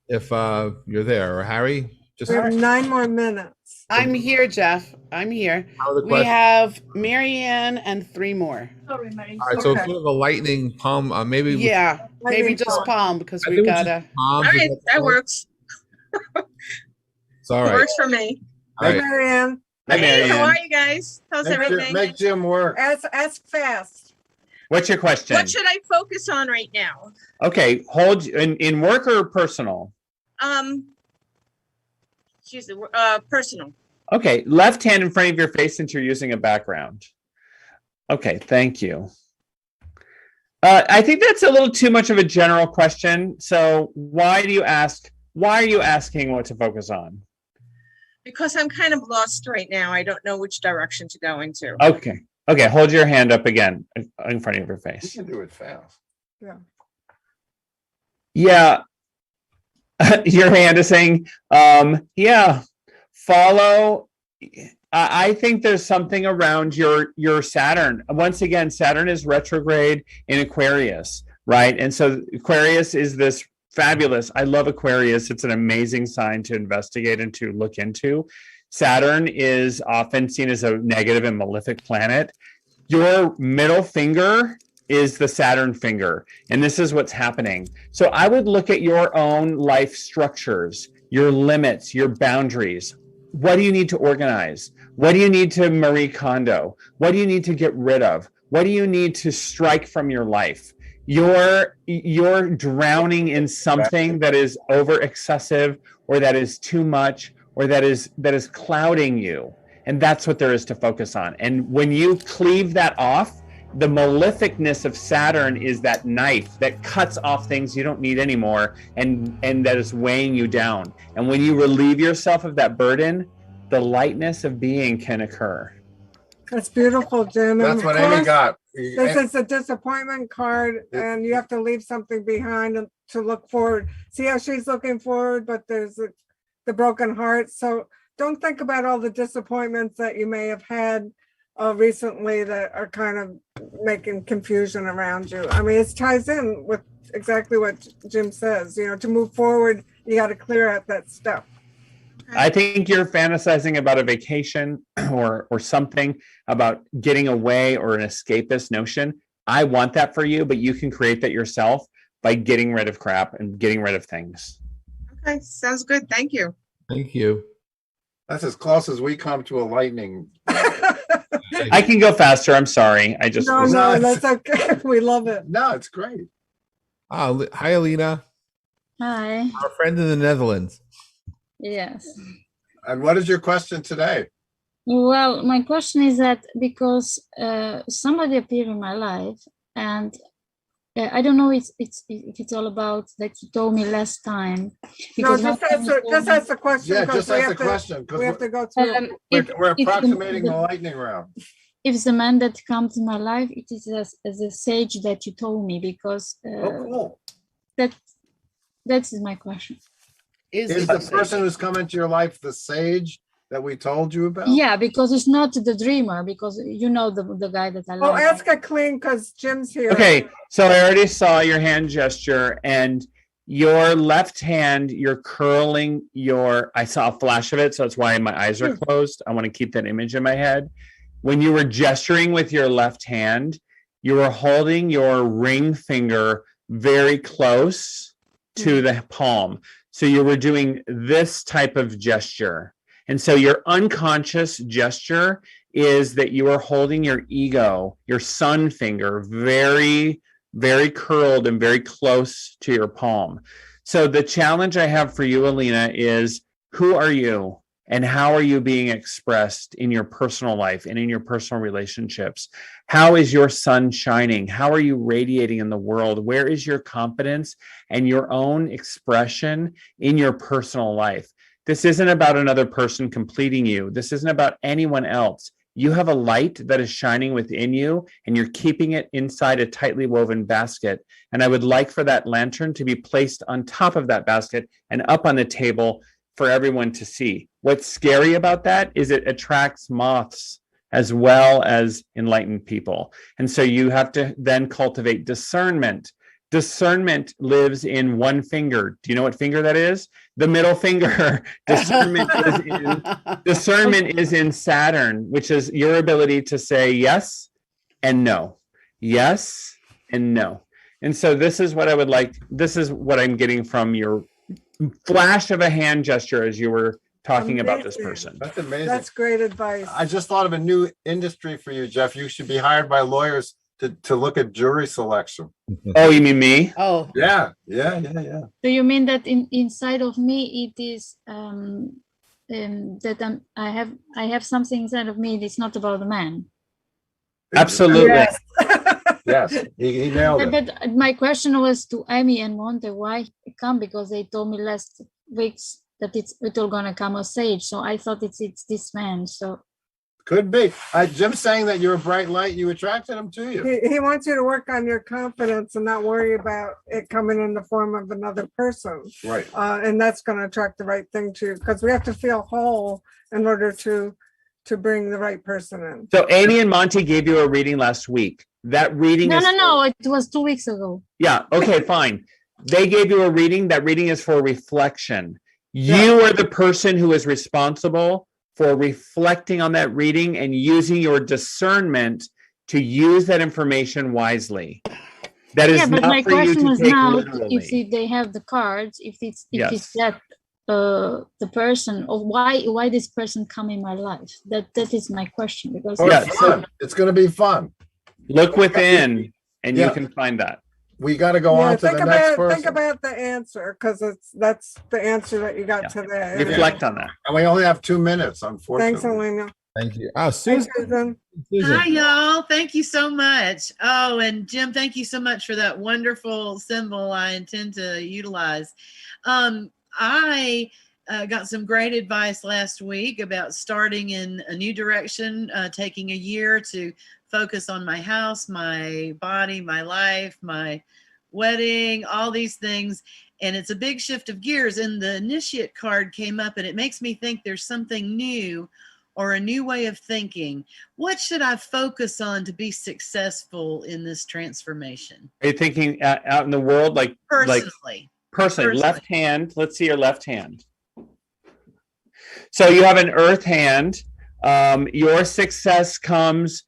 S1: If you're there, or Harry, just
S3: we have 9 more minutes.
S5: I'm here, Jeff. I'm here.
S1: How are the
S5: We
S1: questions?
S5: have Marianne and 3 more.
S16: Sorry, Mary.
S1: All right, so sort of a lightning palm. Maybe
S5: Yeah, maybe
S3: Lightning
S5: just
S3: palm.
S5: palm because
S1: I
S5: we
S1: think we
S5: gotta.
S1: palms.
S17: All right, that works.
S1: It's all right.
S17: Works for me.
S1: All right.
S3: Marianne,
S4: Hi,
S17: Hey, how
S4: Marianne.
S17: are you guys? How's everything?
S2: Make Jim work.
S3: ask fast.
S4: What's your question?
S17: What should I focus on right now?
S4: Okay, hold in work or personal?
S17: Excuse me, personal.
S4: Okay, left hand in front of your face since you're using a background. Okay, thank you. I think that's a little too much of a general question. So why are you asking what to focus on?
S17: Because I'm kind of lost right now. I don't know which direction to go into.
S4: Okay, hold your hand up again in front of your
S2: You
S4: face.
S2: can do it fast.
S4: Yeah. Your hand is saying, yeah, follow. I think there's something around your Saturn. Once again, Saturn is retrograde in Aquarius, right? And so Aquarius is this fabulous. I love Aquarius. It's an amazing sign to investigate and to look into. Saturn is often seen as a negative and malefic planet. Your middle finger is the Saturn finger, and this is what's happening. So I would look at your own life structures, your limits, your boundaries. What do you need to organize? What do you need to Marie Kondo? What do you need to get rid of? What do you need to strike from your life? You're drowning in something that is over excessive, or that is too much, or that is clouding you. And that's what there is to focus on. And when you cleave that off, the maleficness of Saturn is that knife that cuts off things you don't need anymore, and that is weighing you down. And when you relieve yourself of that burden, the lightness of being can occur.
S3: That's beautiful, Jim.
S2: That's
S3: And
S2: what
S3: of
S2: Amy
S3: course,
S2: got.
S3: This is a disappointment card, and you have to leave something behind to look forward. See how she's looking forward, but there's the broken heart. So don't think about all the disappointments that you may have had recently that are kind of making confusion around you. I mean, it ties in with exactly what Jim says. You know, to move forward, you got to clear out that stuff.
S4: I think you're fantasizing about a vacation or something, about getting away, or an escapist notion. I want that for you, but you can create that yourself by getting rid of crap and getting rid of things.
S17: Okay, sounds good. Thank you.
S1: Thank you.
S2: That's as close as we come to a lightning.
S4: I can go faster. I'm sorry. I just
S3: No, that's okay. We love it.
S2: No, it's great.
S1: Hi, Alina,
S18: Hi.
S1: our friend in the Netherlands.
S18: Yes.
S2: And what is your question today?
S18: Well, my question is that because somebody appeared in my life, and I don't know if it's all about that you told me last time.
S3: No,
S18: because
S3: just ask the question.
S2: Yeah,
S3: because
S2: just
S3: we
S2: ask
S3: have
S2: the question, 'cause
S3: We have to go through.
S2: We're approximating the lightning round.
S18: If the man that comes in my life, it is as a sage that you told me, because
S2: cool.
S18: That's my question.
S2: Is the person who's come into your life the sage that we told you about?
S18: Yeah, because it's not the dreamer, because you know the guy that I
S3: Oh,
S18: like.
S3: ask it clean because Jim's here.
S4: Okay, so I already saw your hand gesture, and your left hand, you're curling I saw a flash of it, so that's why my eyes are closed. I want to keep that image in my head. When you were gesturing with your left hand, you were holding your ring finger very close to the palm. So you were doing this type of gesture. And so your unconscious gesture is that you are holding your ego, your sun finger, very, very curled and very close to your palm. So the challenge I have for you, Alina, is who are you? And how are you being expressed in your personal life and in your personal relationships? How is your sun shining? How are you radiating in the world? Where is your confidence and your own expression in your personal life? This isn't about another person completing you. This isn't about anyone else. You have a light that is shining within you, and you're keeping it inside a tightly woven basket. And I would like for that lantern to be placed on top of that basket and up on the table for everyone to see. What's scary about that is it attracts moths as well as enlightened people. And so you have to then cultivate discernment. Discernment lives in one finger. Do you know what finger that is? The middle finger. Discernment is in Saturn, which is your ability to say yes and no. Yes and no. And so this is what I would like. This is what I'm getting from your flash of a hand gesture as you were talking about this person.
S2: That's amazing.
S3: That's great advice.
S2: I just thought of a new industry for you, Jeff. You should be hired by lawyers to look at jury selection.
S4: Oh, you mean me?
S5: Oh,
S2: yeah.
S18: So you mean that inside of me it is that I have something inside of me that's not about the man.
S4: Absolutely.
S3: Yes.
S2: Yes, he nailed it.
S18: But my question was to Amy and Monte, why come? Because they told me last week that it's all gonna come a sage. So I thought it's this man. So
S2: Could be. Jim's saying that you're a bright light. You attracted him to you.
S3: He wants you to work on your confidence and not worry about it coming in the form of another person.
S2: Right.
S3: And that's going to attract the right thing to you, because we have to feel whole in order to bring the right person in.
S4: So Amy and Monty gave you a reading last week. That reading is
S18: no, it was 2 weeks ago.
S4: Yeah, okay, fine. They gave you a reading. That reading is for reflection. You are the person who is responsible for reflecting on that reading and using your discernment to use that information wisely. That is
S18: but my
S4: not for you
S18: question
S4: to
S18: was
S4: take
S18: now
S4: literally.
S18: if they have the cards, if it's
S4: Yes.
S18: that the person, or why this person come in my life. That is my question, because
S2: Oh, it's fun. It's going to be fun.
S4: Look within and you
S2: Yeah.
S4: can find that.
S2: We got to go on to the next person.
S3: Think about the answer, because that's the answer that you got today.
S4: Reflect on that.
S2: And we only have 2 minutes, unfortunately.
S3: Thanks, Elena.
S1: Thank you. Oh,
S3: Hi,
S1: Susan.
S3: Susan.
S1: Susan.
S9: Hi, y'all. Thank you so much. Oh, and Jim, thank you so much for that wonderful symbol I intend to utilize. I got some great advice last week about starting in a new direction, taking a year to focus on my house, my body, my life, my wedding, all these things. And it's a big shift of gears. And the initiate card came up, and it makes me think there's something new or a new way of thinking. What should I focus on to be successful in this transformation?
S4: Are you thinking out in the world, like
S9: Personally.
S4: personally, left hand? Let's see your left hand. So you have an earth hand. Your success comes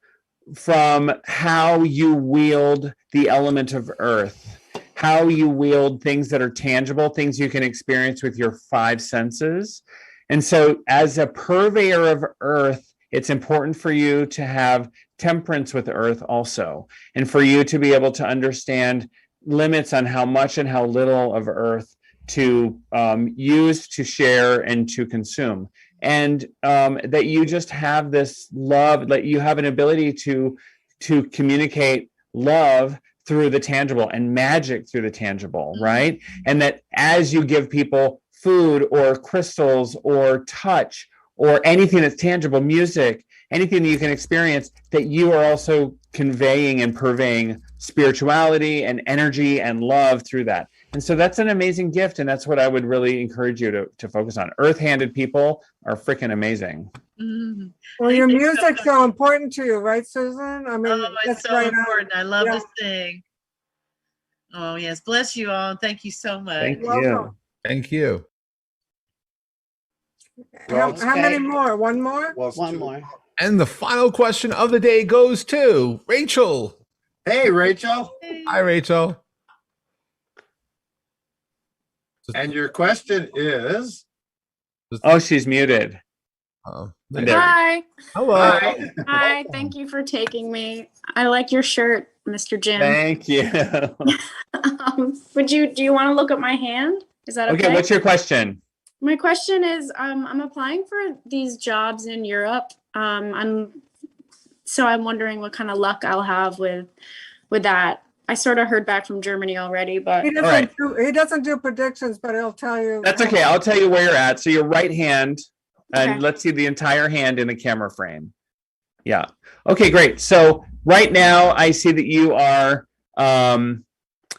S4: from how you wield the element of earth, how you wield things that are tangible, things you can experience with your five senses. And so as a purveyor of earth, it's important for you to have temperance with earth also, and for you to be able to understand limits on how much and how little of earth to use, to share, and to consume. And that you just have this love, that you have an ability to communicate love through the tangible and magic through the tangible, right? And that as you give people food or crystals or touch or anything that's tangible, music, anything that you can experience, that you are also conveying and purveying spirituality and energy and love through that. And so that's an amazing gift, and that's what I would really encourage you to focus on. Earth-handed people are freaking amazing.
S9: Mhm.
S3: Well, your music's so important to you, right, Susan? I mean,
S9: Oh,
S3: that's
S9: it's so
S3: right on.
S9: important. I love
S3: Yeah.
S9: to sing. Oh, yes. Bless you all. Thank you so much.
S4: Thank you.
S3: Welcome.
S1: Thank you.
S3: How many more? One more?
S5: One more.
S1: And the final question of the day goes to Rachel.
S2: Hey, Rachel.
S1: Hi, Rachel.
S2: And your question is?
S4: Oh, she's muted.
S1: There.
S19: Hi.
S1: Hello.
S2: Hi.
S19: Hi. Thank you for taking me. I like your shirt, Mr. Jim.
S4: Thank you.
S19: Do you want to look at my hand? Is that okay?
S4: Okay, what's your question?
S19: My question is, I'm applying for these jobs in Europe. I'm wondering what kind of luck I'll have with that. I sort of heard back from Germany already, but
S3: He doesn't do predictions, but he'll tell you.
S4: That's okay. I'll tell you where you're at. So your right hand, and
S19: Okay.
S4: let's see the entire hand in the camera frame. Yeah. Okay, great. So right now I see that you are,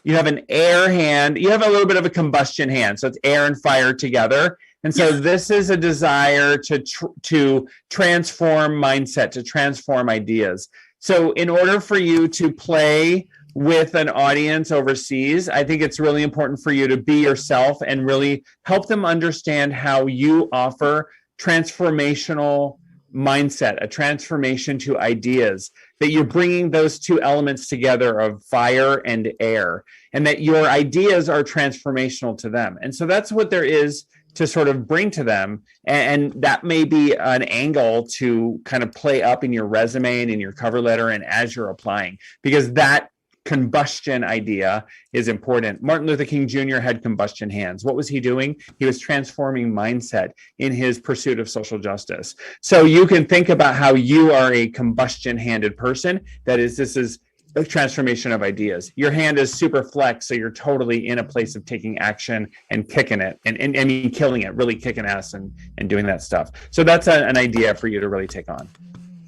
S4: you have an air hand. You have a little bit of a combustion hand. So it's air and fire together. And so this is a desire to transform mindset, to transform ideas. So in order for you to play with an audience overseas, I think it's really important for you to be yourself and really help them understand how you offer transformational mindset, a transformation to ideas, that you're bringing those two elements together of fire and air, and that your ideas are transformational to them. And so that's what there is to sort of bring to them. And that may be an angle to kind of play up in your resume and in your cover letter and as you're applying, because that combustion idea is important. Martin Luther King Jr. had combustion hands. What was he doing? He was transforming mindset in his pursuit of social justice. So you can think about how you are a combustion-handed person. This is a transformation of ideas. Your hand is super flex, so you're totally in a place of taking action and kicking it, and I mean killing it, really kicking ass and doing that stuff. So that's an idea for you to really take on.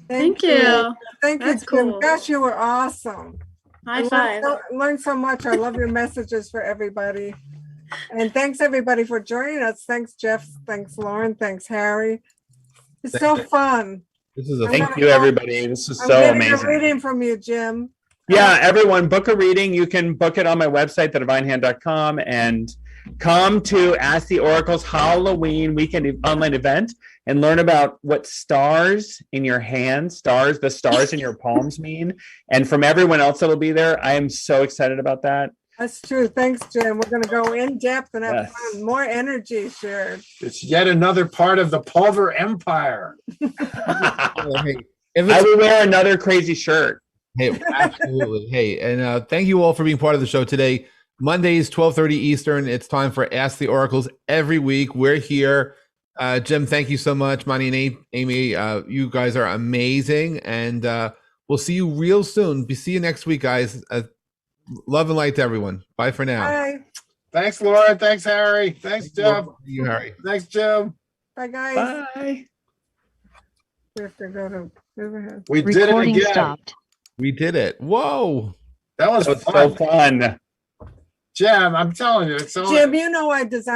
S19: Thank you.
S3: Thank you,
S19: That's
S3: Jim.
S19: cool.
S3: Gosh, you were awesome.
S19: High five.
S3: Learned so much. I love your messages for everybody. And thanks everybody for joining us. Thanks, Jeff. Thanks, Lauren. Thanks, Harry. It's so fun.
S1: This is a
S4: Thank you, everybody. This is
S3: I'm
S4: so
S3: getting
S4: amazing.
S3: a reading from you, Jim.
S4: Yeah, everyone, book a reading. You can book it on my website, thedivinehand.com, and come to Ask the Oracle's Halloween weekend online event and learn about what stars in your hands, the stars in your palms mean. And from everyone else that'll be there, I am so excited about that.
S3: That's true. Thanks, Jim. We're going to go in depth and have
S4: Yes.
S3: fun. More energy shared.
S2: It's yet another part of the Pulver Empire.
S1: Hey,
S4: I will wear another crazy shirt.
S1: Hey, absolutely. Hey, and thank you all for being part of the show today. Mondays, 12:30 Eastern. It's time for Ask the Oracles every week. We're here Jim, thank you so much. Monty and Amy, you guys are amazing. And we'll see you real soon. See you next week, guys. Love and light to everyone. Bye for now.
S3: Bye.
S2: Thanks, Laura. Thanks, Harry. Thanks, Jeff.
S1: Thank you, Harry.
S2: Thanks, Jim.
S3: Bye, guys.
S4: Bye.
S3: We have to go to Riverhead.
S2: We did it again.
S1: We did it. Whoa.
S2: That was
S4: So
S2: fun.
S4: fun.
S2: Jim, I'm telling you, it's so
S3: Jim, you know I designed